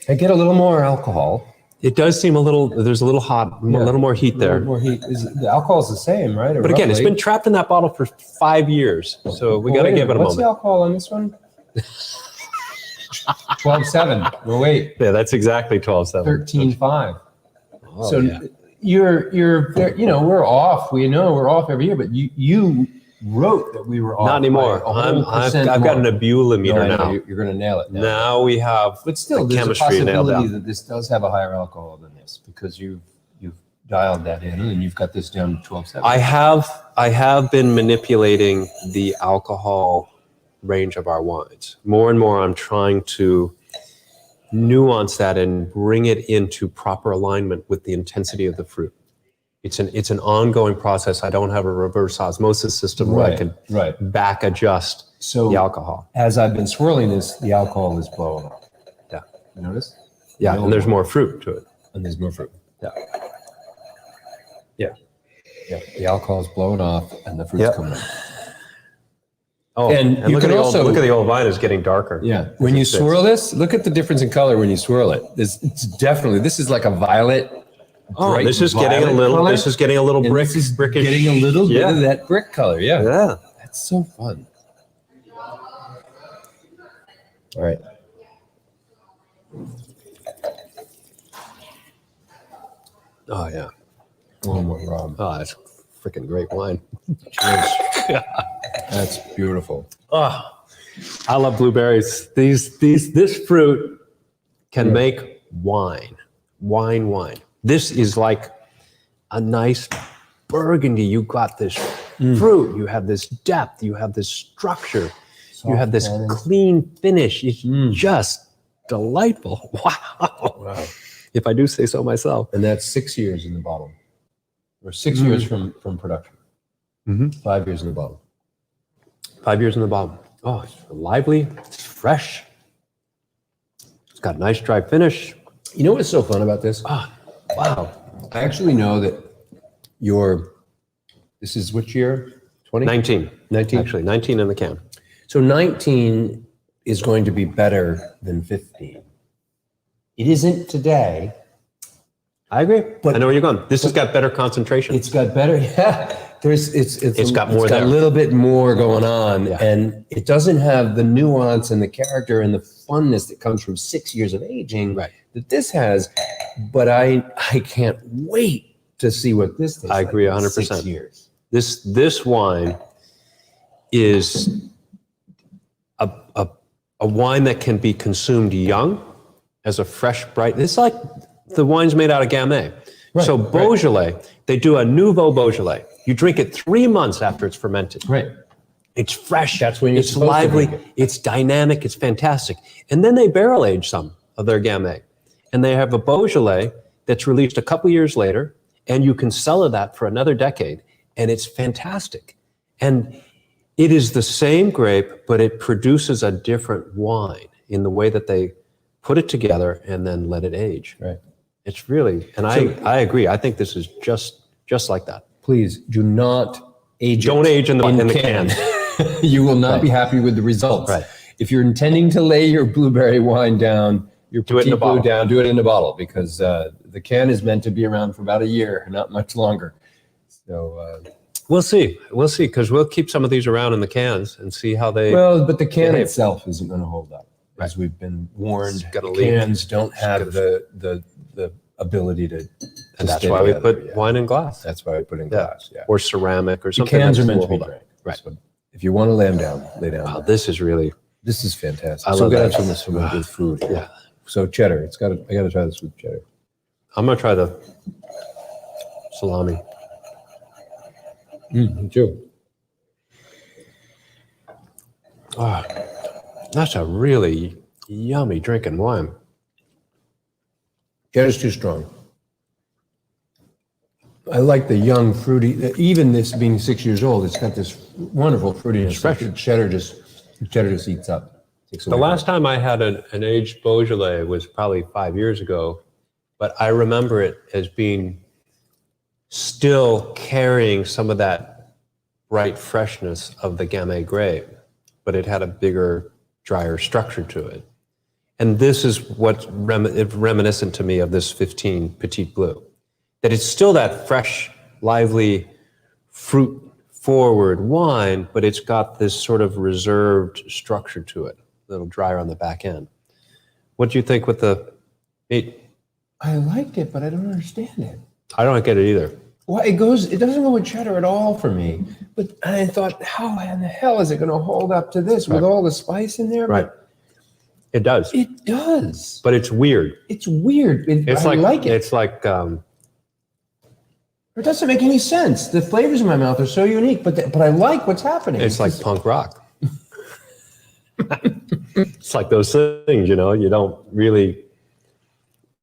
I get a little more alcohol. It does seem there's a little hot, a little more heat there. More heat. The alcohol is the same, right? But again, it's been trapped in that bottle for 5 years. So we got to give it a moment. What's the alcohol on this one? 12.7. No, wait. Yeah, that's exactly 12.7. 13.5. You're we're off. We know we're off every year, but you wrote that we were off. Not anymore. I've got an ageable meter now. You're going to nail it. Now we have but still, the there's chemistry a nailed possibility down. that this does have a higher alcohol than this because you've dialed that in and you've got this down to 12.7. I have been manipulating the alcohol range of our wines. More and more, I'm trying to nuance that and bring it into proper alignment with the intensity of the fruit. It's an ongoing process. I don't have a reverse osmosis system where I can back adjust the alcohol. As I've been swirling this, the alcohol is blowing up. Yeah. You notice? Yeah, and there's more fruit to it. And there's more fruit. Yeah. Yeah. The alcohol is blowing off and the fruit's coming up. Oh, and you can also look at the old vine is getting darker. Yeah. When you swirl this, look at the difference in color when you swirl it. This is like a violet. Oh, this is getting a little. Color. This is getting a little brickish. Getting a little bit of that brick color. Yeah. Yeah. That's so fun. All right. Oh yeah. One more, Rob. Oh, that's freaking great wine. Cheers. That's beautiful. Oh, I love blueberries. This fruit can make wine. This is like a nice burgundy. You got this fruit. You have this depth. You have this structure. You have this clean finish. It's just delightful. Wow. If I do say so myself. And that's 6 years in the bottle. Or 6 years from production. Mhm. 5 years in the bottle. 5 years in the bottom. Oh, it's lively. It's fresh. It's got a nice dry finish. You know what's so fun about this? Ah, wow. I actually know that this is which year? 20? 19. 19? Actually, 19 in the can. So 19 is going to be better than 15. It isn't today. I agree. But- I know where you're going. This has got better concentration. It's got better, yeah. It's got more It's got there. a little bit more going on, Yeah. and it doesn't have the nuance and the character and the funness that comes from 6 years of aging Right. that this has. But I can't wait to see what this tastes I agree like in 100%. 6 years. This wine is a wine that can be consumed young as a fresh, bright. It's like the wine's made out of Gamay. Right, So right. Beaujolais, they do a Nouveau Beaujolais. You drink it 3 months after it's fermented. Right. It's fresh. That's when you're it's supposed to lively. drink it. It's dynamic. It's fantastic. And then they barrel age some of their Gamay, and they have a Beaujolais that's released a couple years later, and you can cellar that for another decade, and it's fantastic. And it is the same grape, but it produces a different wine in the way that they put it together and then let it age. Right. It's really, and I agree. I think this is just like that. Please do not age Don't it age in the can. You will not be happy with the results. Right. If you're intending to lay your blueberry wine down, your Do it in Petit a Blue bottle. down, do it in a bottle, because the can is meant to be around for about a year, not much longer. So, We'll see. We'll see, because we'll keep some of these around in the cans and see how they. well, but the can behave. itself isn't going to hold up, as we've been warned. It's gotta The leak. cans don't have the ability to. and that's stay why we together, put yeah. wine in glass. That's why we put in glass. Yeah. Or ceramic or The something. cans that are meant will to be hold up. drank. Right. So if you want to lay them down, lay down. Wow, this is really. This is fantastic. I So love we're gonna that. have some with food. Yeah. So cheddar, I got to try this with cheddar. I'm gonna try the salami. Me too. Ah, that's a really yummy drinking wine. Cheddar's too strong. I like the young fruity. Even this being 6 years old, it's got this wonderful fruitiness. fresh. Cheddar just eats up. Takes The away last time I had an aged Beaujolais was probably 5 years ago, but I remember it as being still carrying some of that bright freshness of the Gamay grape, but it had a bigger, drier structure to it. And this is what's reminiscent to me of this 15 Petit Bleu, that it's still that fresh, lively, fruit-forward wine, but it's got this sort of reserved structure to it, a little drier on the back end. What do you think with the meat? I liked it, but I don't understand it. I don't get it either. Well, it doesn't go with cheddar at all for me. But I thought, how in the hell is it going to hold up to this with all the spice in there? Right. But It does, it does. but it's weird. It's weird. It's I like it. It's like It doesn't make any sense. The flavors in my mouth are so unique, but I like what's happening. it's like punk rock. It's like those things, you know. You don't really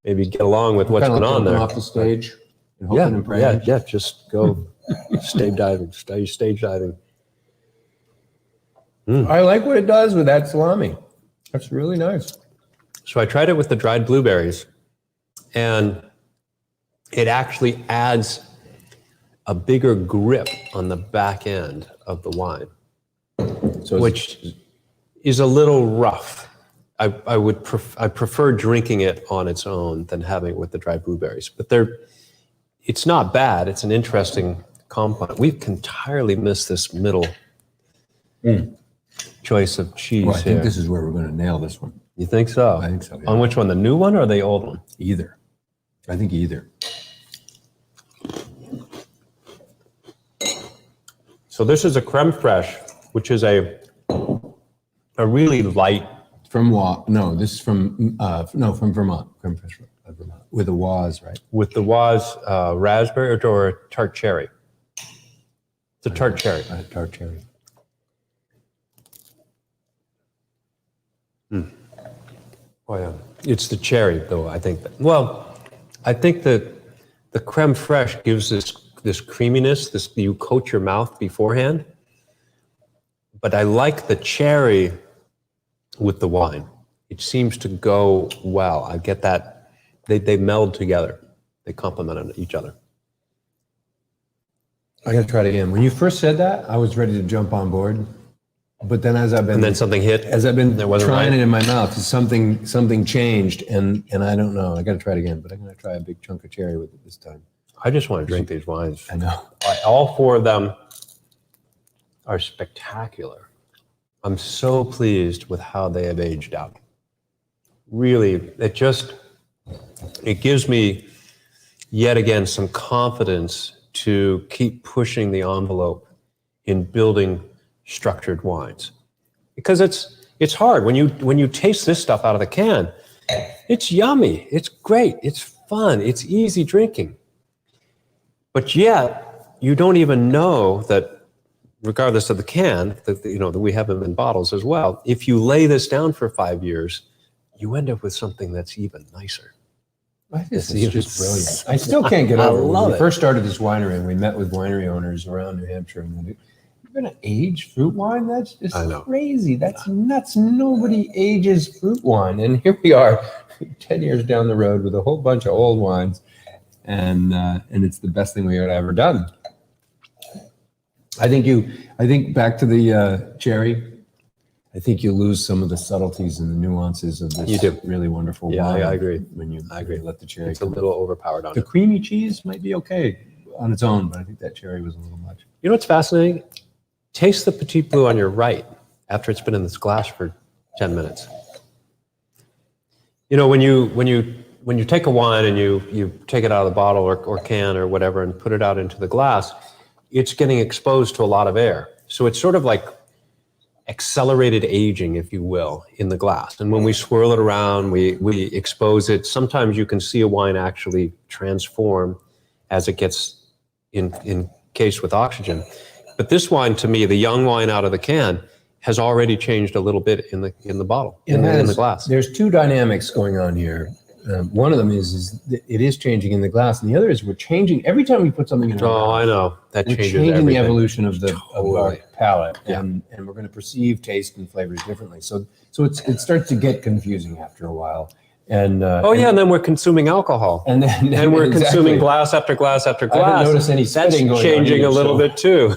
maybe get along with what's Kinda going like on jumping there. off the stage and Yeah, hoping and praying. yeah. Just go stage diving. Stay stage diving. I like what it does with that salami. That's really nice. So I tried it with the dried blueberries, and it actually adds a bigger grip on the back end of the wine, So which is a little rough. I prefer drinking it on its own than having it with the dried blueberries. But it's not bad. It's an interesting compound. We've entirely missed this middle choice of cheese well, I here. think this is where we're going to nail this one. You think so? I think so, yeah. On which one, the new one or the old one? Either. I think either. So this is a creme fraiche, which is a really light. From No, this is from from Vermont. Creme fraiche of Vermont with a Waz, right? With the was raspberry or a tart cherry. It's a tart cherry. Tart cherry. Oh yeah, it's the cherry though. I think. Well, I think that the creme fraiche gives this this creaminess. This you coat your mouth beforehand. But I like the cherry with the wine. It seems to go well. I get that they meld together. They complement each other. I got to try it again. When you first said that, I was ready to jump on board. But then And then something hit. as I've been wasn't trying right. it in my mouth, something changed, and I don't know. I got to try it again, but I'm going to try a big chunk of cherry with it this time. I just want to drink these wines. I know. All four of them are spectacular. I'm so pleased with how they have aged out. Really, it gives me yet again some confidence to keep pushing the envelope in building structured wines. Because it's hard when you taste this stuff out of the can. It's yummy, it's great, it's fun, it's easy drinking. But yet, you don't even know that, regardless of the can, that we have them in bottles as well. If you lay this down for 5 years, you end up with something that's even nicer. This is just brilliant. I still can't get I over it. When love we it. first started this winery, and we met with winery owners around New Hampshire, and they're you're going to age fruit wine? That's just I know. crazy. That's nuts. Nobody ages fruit wine. And here we are, 10 years down the road with a whole bunch of old wines, and it's the best thing we had ever done. I think back to the cherry, I think you lose some of the subtleties and the nuances of this You do. really wonderful Yeah, wine. I agree. When you let the cherry It's a come. little overpowered on The it. creamy cheese might be okay on its own, but I think that cherry was a little much. You know what's fascinating? Taste the Petit Bleu on your right after it's been in this glass for 10 minutes. You know, when you take a wine and you take it out of the bottle or can or whatever and put it out into the glass, it's getting exposed to a lot of air. So it's sort of like accelerated aging, if you will, in the glass. And when we swirl it around, we expose it. Sometimes you can see a wine actually transform as it gets encased with oxygen. But this wine, to me, the young wine out of the can, has already changed a little bit in the bottle, in the glass. There's two dynamics going on here. One of them is it is changing in the glass, and the other is we're changing every time we put something in our Oh, mouth. I know. That We're changes changing everything. the evolution of of our Totally. palate, Yeah. and we're going to perceive taste and flavors differently. So it starts to get confusing after a while. And And then we're consuming alcohol. and then And we're exactly. consuming glass after glass after I haven't glass. noticed any That's spitting going on changing either, a little so- bit too.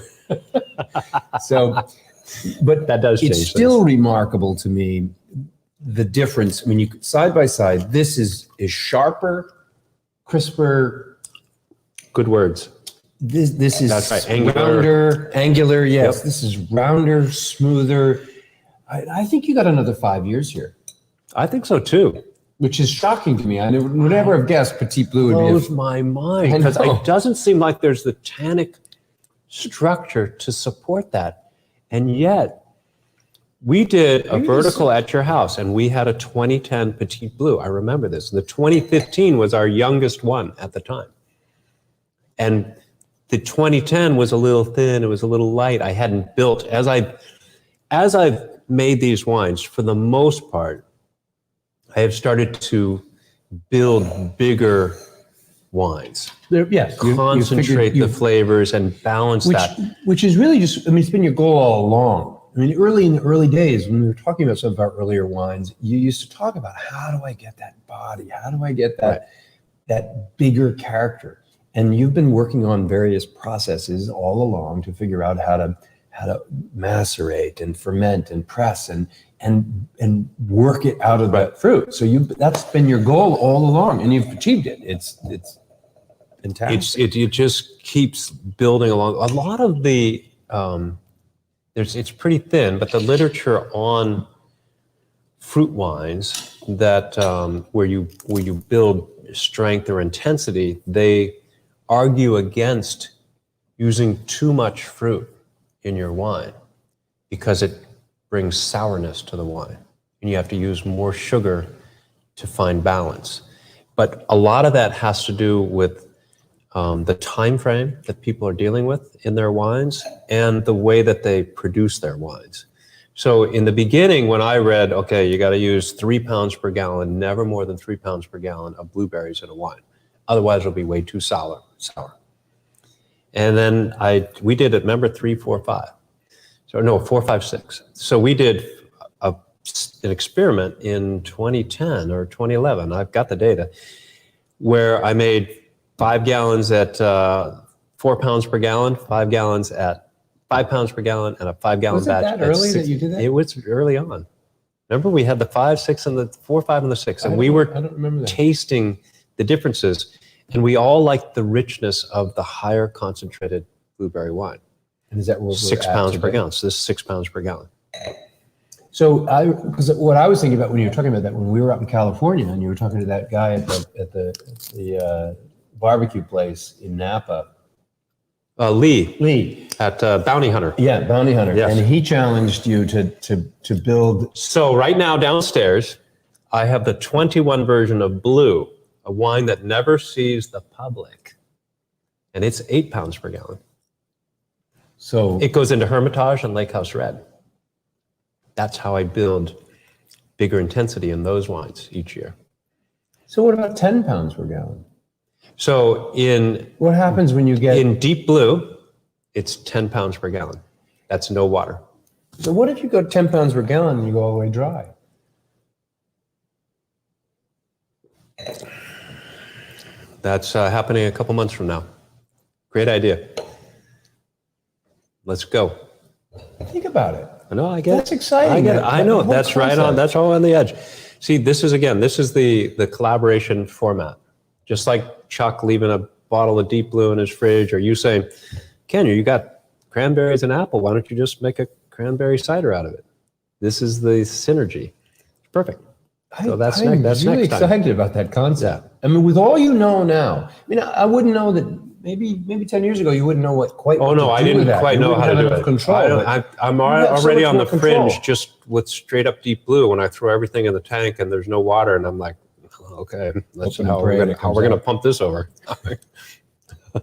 So, but That does change it's still remarkable to me the difference. I mean, you side by side, this is sharper, crisper. Good words. This is That's right, angular. rounder, angular. Yes, Yep. this is rounder, smoother. I think you got another 5 years here, I think so too. which is shocking to me. I would never have guessed Petit Bleu would be. Blows my mind I because know. it doesn't seem like there's the tannic structure to support that. And yet, we did a Maybe vertical at your house, and we had a 2010 Petit Bleu. I remember this. The 2015 was our youngest one at the time. And the 2010 was a little thin. It was a little light. I hadn't built. As I've made these wines, for the most part, I have started to build bigger wines. Yes, Concentrate the flavors and balance that. which is really just. I mean, it's been your goal all along. I mean, in the early days, when we were talking about some of our earlier wines, you used to talk about how do I get that body? How do I get that bigger character? And you've been working on various processes all along to figure out how to macerate and ferment and press and work it out of that fruit. So that's been your goal all along, and you've achieved it. It's fantastic. It just keeps building along. A lot of the it's pretty thin, but the literature on fruit wines that where you build strength or intensity, they argue against using too much fruit in your wine because it brings sourness to the wine, and you have to use more sugar to find balance. But a lot of that has to do with the time frame that people are dealing with in their wines and the way that they produce their wines. So in the beginning, when I read, okay, you got to use 3 pounds per gallon, never more than 3 pounds per gallon of blueberries in a wine. Otherwise, it'll be way too sour. And then we did it, remember 3, 4, 5. So no, 4, 5, 6. So we did an experiment in 2010 or 2011. I've got the data where I made 5 gallons at 4 pounds per gallon, 5 gallons at 5 pounds per gallon, and a 5-gallon batch. Was it that early that you did that? It was early on. Remember, we had the 5, 6, and the 4, 5, and the 6, and we were tasting the differences, and we all liked the richness of the higher concentrated blueberry wine. And is that what 6 pounds per gallon? So this is 6 pounds per gallon. So because what I was thinking about when you were talking about that, when we were up in California and you were talking to that guy at the barbecue place in Napa. Lee at Bounty Hunter. Yeah, Bounty Hunter. Yes. And he challenged you to build. So right now downstairs, I have the 21 version of Blue, a wine that never sees the public. And it's 8 pounds per gallon. So It goes into Hermitage and Lake House Red. That's how I build bigger intensity in those wines each year. So what about 10 pounds per gallon? So What happens when you get... in Deep Blue, it's 10 pounds per gallon. That's no water. So what if you go 10 pounds per gallon and you go all the way dry? That's happening a couple months from now. Great idea. Let's go. Think about it. I know, I get That's it. exciting. I get it. I know. That whole That's right on. concept. That's all on the edge. See, this is the collaboration format. Just like Chuck leaving a bottle of Deep Blue in his fridge, or you saying, Ken, you got cranberries and apple. Why don't you just make a cranberry cider out of it? This is the synergy. Perfect. So that's I'm next really time. excited about that concept. Yeah. I mean, with all you know now, I mean, I wouldn't know that maybe 10 years ago you wouldn't know what quite. Oh no, I didn't quite know how to do it. Control, I'm have so already much on the more control. fringe, just with straight up Deep Blue. When I throw everything in the tank and there's no water, and I'm like, okay, that's Open how and pray we're it comes gonna out. pump this over.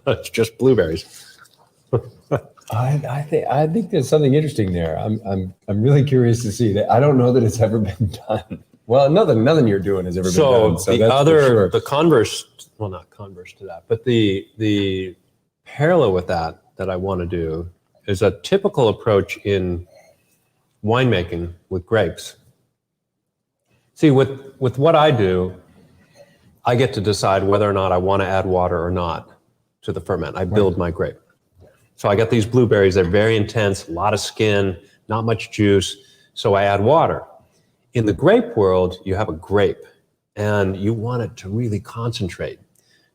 It's just blueberries. I think there's something interesting there. I'm really curious to see that. I don't know that it's ever been done. Well, nothing you're doing has ever been done. So the that's other, for sure. the converse, well, not converse to that, but the parallel with that I want to do is a typical approach in winemaking with grapes. See, with what I do, I get to decide whether or not I want to add water or not to the ferment. I build my grape. So I got these blueberries, they're very intense, a lot of skin, not much juice, so I add water. In the grape world, you have a grape and you want it to really concentrate.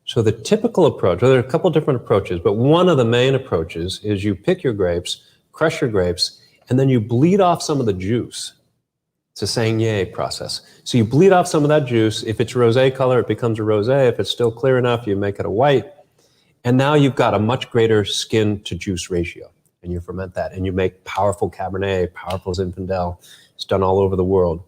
So the typical approach, well, there are a couple different approaches, but one of the main approaches is you pick your grapes, crush your grapes, and then you bleed off some of the juice. It's a saignée process. So you bleed off some of that juice. If it's rosé color, it becomes a rosé. If it's still clear enough, you make it a white. And now you've got a much greater skin to juice ratio, and you ferment that, and you make powerful Cabernet, powerful Zinfandel. It's done all over the world.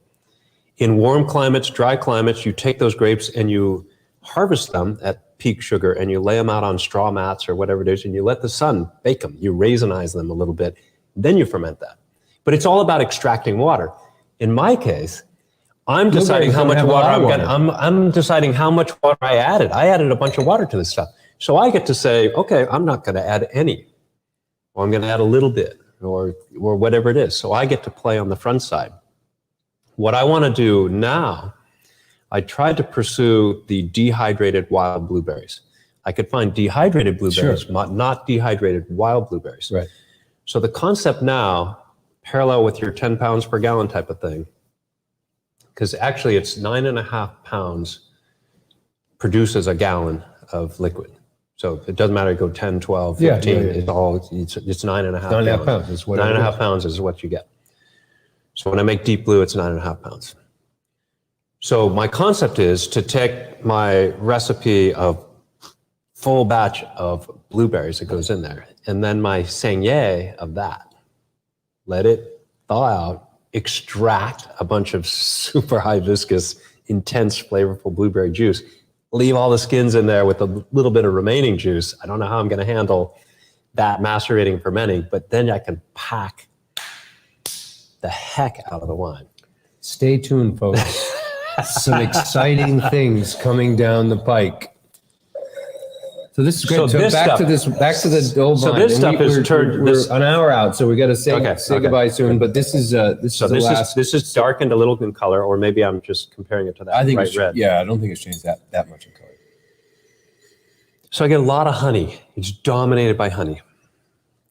In warm climates, dry climates, you take those grapes and you harvest them at peak sugar, and you lay them out on straw mats or whatever it is, and you let the sun bake them. You raisinize them a little bit, then you ferment that. But it's all about extracting water. In my case, I'm deciding how much water I'm deciding how much water I added. I added a bunch of water to this stuff. So I get to say, okay, I'm not going to add any, or I'm going to add a little bit, or whatever it is. So I get to play on the front side. What I want to do now, I tried to pursue the dehydrated wild blueberries. I could find dehydrated blueberries, Sure. not dehydrated wild blueberries. Right. So the concept now, parallel with your 10 pounds per gallon type of thing, because actually it's 9.5 pounds produces a gallon of liquid. So it doesn't matter, go 10, 12, 15, it's 9.5 9.5 pounds is what 9.5 pounds is what you get. So when I make Deep Blue, it's 9.5 pounds. So my concept is to take my recipe of full batch of blueberries that goes in there, and then my saignée of that, let it thaw out, extract a bunch of super high viscous, intense, flavorful blueberry juice, leave all the skins in there with a little bit of remaining juice. I don't know how I'm going to handle that macerating fermenting, but then I can pack the heck out of the wine. Stay tuned, folks. Some exciting things coming down the pike. So this is great. So So, this back stuff- to the old so vine. this And stuff is turned- We're this- an hour out, so we got to say Okay. goodbye soon. But this is So the last. this is darkened a little in color, or maybe I'm just comparing it to that I think bright it's, red. yeah, I don't think it's changed that much in color. So I get a lot of honey. It's dominated by honey.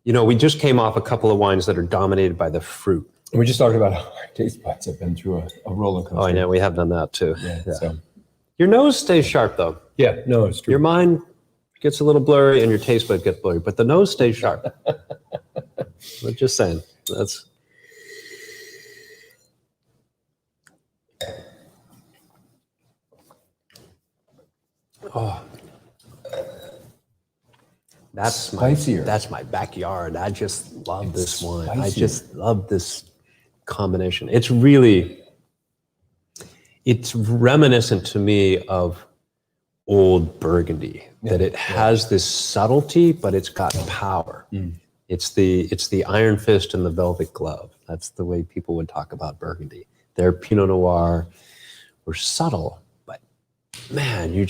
You know, we just came off a couple of wines that are dominated by the fruit. And we just talked about how our taste buds have been through a roller coaster. Oh, I know. We have done that too. Yeah. So Your nose stays sharp though. yeah, no, it's true. Your mind gets a little blurry and your taste bud gets blurry, but the nose stays sharp. I'm just saying. That's. Oh. That's Spicier. that's my backyard. I just love this wine. I spicier. just love this combination. It's reminiscent to me of old Burgundy, that it has this subtlety, but it's got power. It's the iron fist and the velvet glove. That's the way people would talk about Burgundy. Their Pinot Noir were subtle, but man, you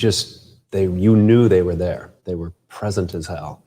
knew they were there. They were present as hell.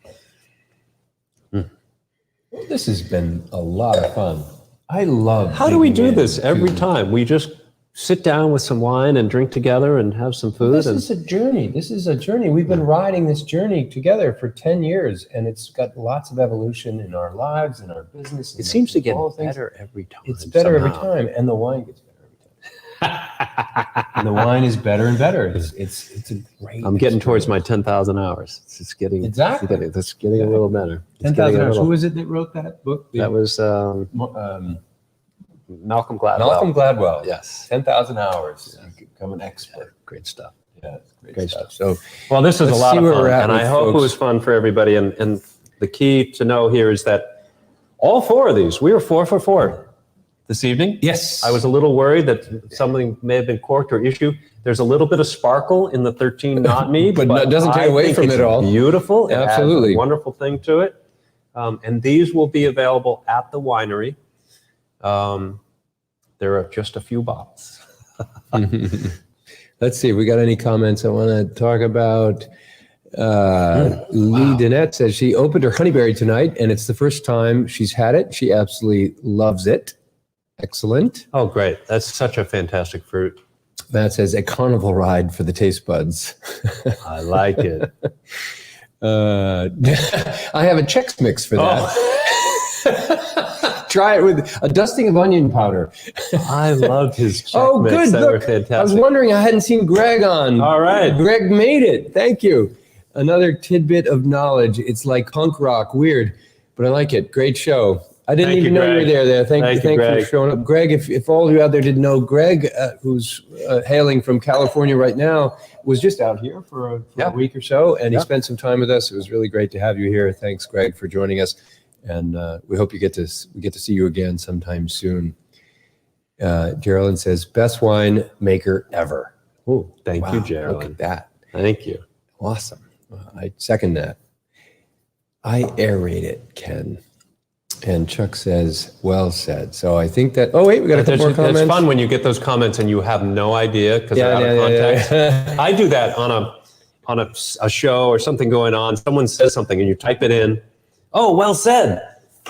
This has been a lot of fun. I love. How do we do digging this every into- time? We just sit down with some wine and drink together and have some food. This is a journey. This is a journey. We've been riding this journey together for 10 years, and it's got lots of evolution in our lives and our business. It seems to get all things. better every time. It's better every somehow. time, and the wine gets better every time. And the wine is better and better. It's a great. I'm getting towards my 10,000 hours. It's getting Exactly. It's getting a little better. It's 10,000 getting a hours. little- Who was it that wrote that book? That was Malcolm Gladwell. Malcolm Gladwell. Yes. 10,000 hours. You could become an expert. Great stuff. Yeah, it's great, Great stuff. So Well, this is Let's a lot see of where fun, we're at and with I hope it folks. was fun for everybody. And the key to know here is that all four of these, we were 4 for 4 this evening. yes, I was a little worried that something may have been corked or issue. There's a little bit of sparkle in the 13 Knot Mead, But it doesn't take I away think from it's it all. Beautiful. It has Absolutely. a wonderful thing to it. And these will be available at the winery. There are just a few bottles. Let's see if we got any comments I want to talk about. Lee Danette says she opened her honeyberry tonight, and it's the first time she's had it. She absolutely loves it. Excellent. Oh, great. That's such a fantastic fruit. Matt says a carnival ride for the taste buds. I like it. I have a Chex Mix for that. Try it with a dusting of onion powder. I love his Chex Oh, Mix. good. They were Look, I was fantastic. wondering, I hadn't seen Greg on. All right. Greg made it. Thank you. Another tidbit of knowledge. It's like punk rock, weird, but I like it. Great show. I didn't Thank even you, know you were Greg. there. Thank Thank you you, for Greg. showing up. Greg, if all of you out there didn't know, Greg, who's hailing from California right now, was just out here for a week or so, and he spent some time with us. It was really great to have you here. Thanks, Greg, for joining us, and we hope we get to see you again sometime soon. Geraldine says, best wine maker ever. Oh, thank you, Wow, Geraldine. look at that. Thank you. Awesome. I second that. I aerate it, Ken. And Chuck says, well said. So I think that, oh, wait, we got a couple more comments. It's fun when you get those comments and you have no idea because they're out of context. I do that on a show or something going on. Someone says something and you type it in. Oh, well said.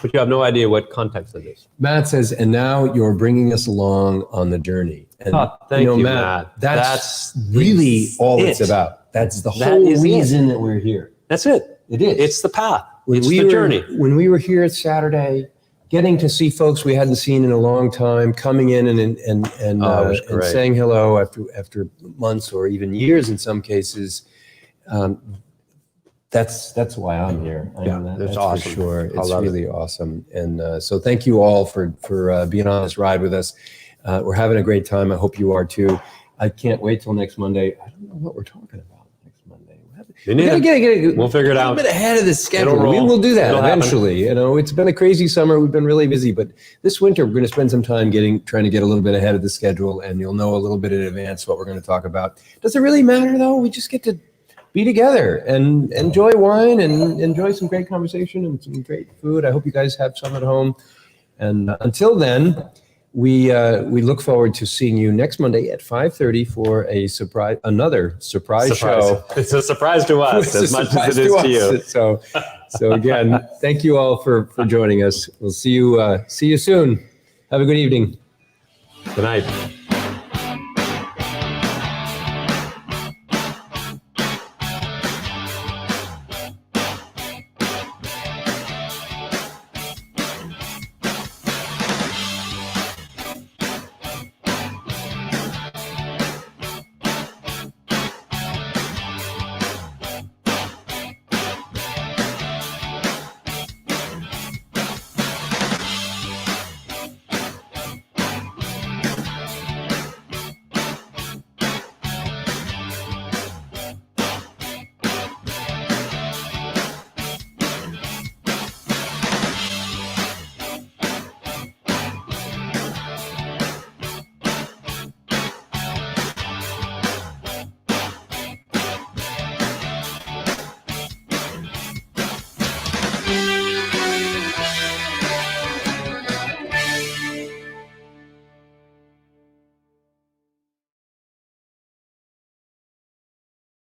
But you have no idea what context it is. Matt says, and now you're bringing us along on the journey. And Thank you, Matt. That's really all it's about. That's the whole reason that we're here. That's it. It is. It's the path. When It's we the were, journey. When we were here at Saturday, getting to see folks we hadn't seen in a long time, coming in and saying hello after months or even years in some cases, that's why I'm here. I know that, that's that's awesome. for sure. I It's love really awesome. And so thank you all for being on this ride with us. We're having a great time. I hope you are too. I can't wait till next Monday. I don't know what we're talking about next Monday. We'll figure it out. A little bit ahead of the schedule. It'll roll. We'll do that It'll happen. eventually. You know, it's been a crazy summer. We've been really busy, but this winter we're going to spend some time trying to get a little bit ahead of the schedule, and you'll know a little bit in advance what we're going to talk about. Does it really matter though? We just get to be together and enjoy wine and enjoy some great conversation and some great food. I hope you guys have some at home. And until then, we look forward to seeing you next Monday at 5:30 for another surprise show. It's a surprise to us as much as it is to you. So again, thank you all for joining us. We'll see you soon. Have a good evening. Good night.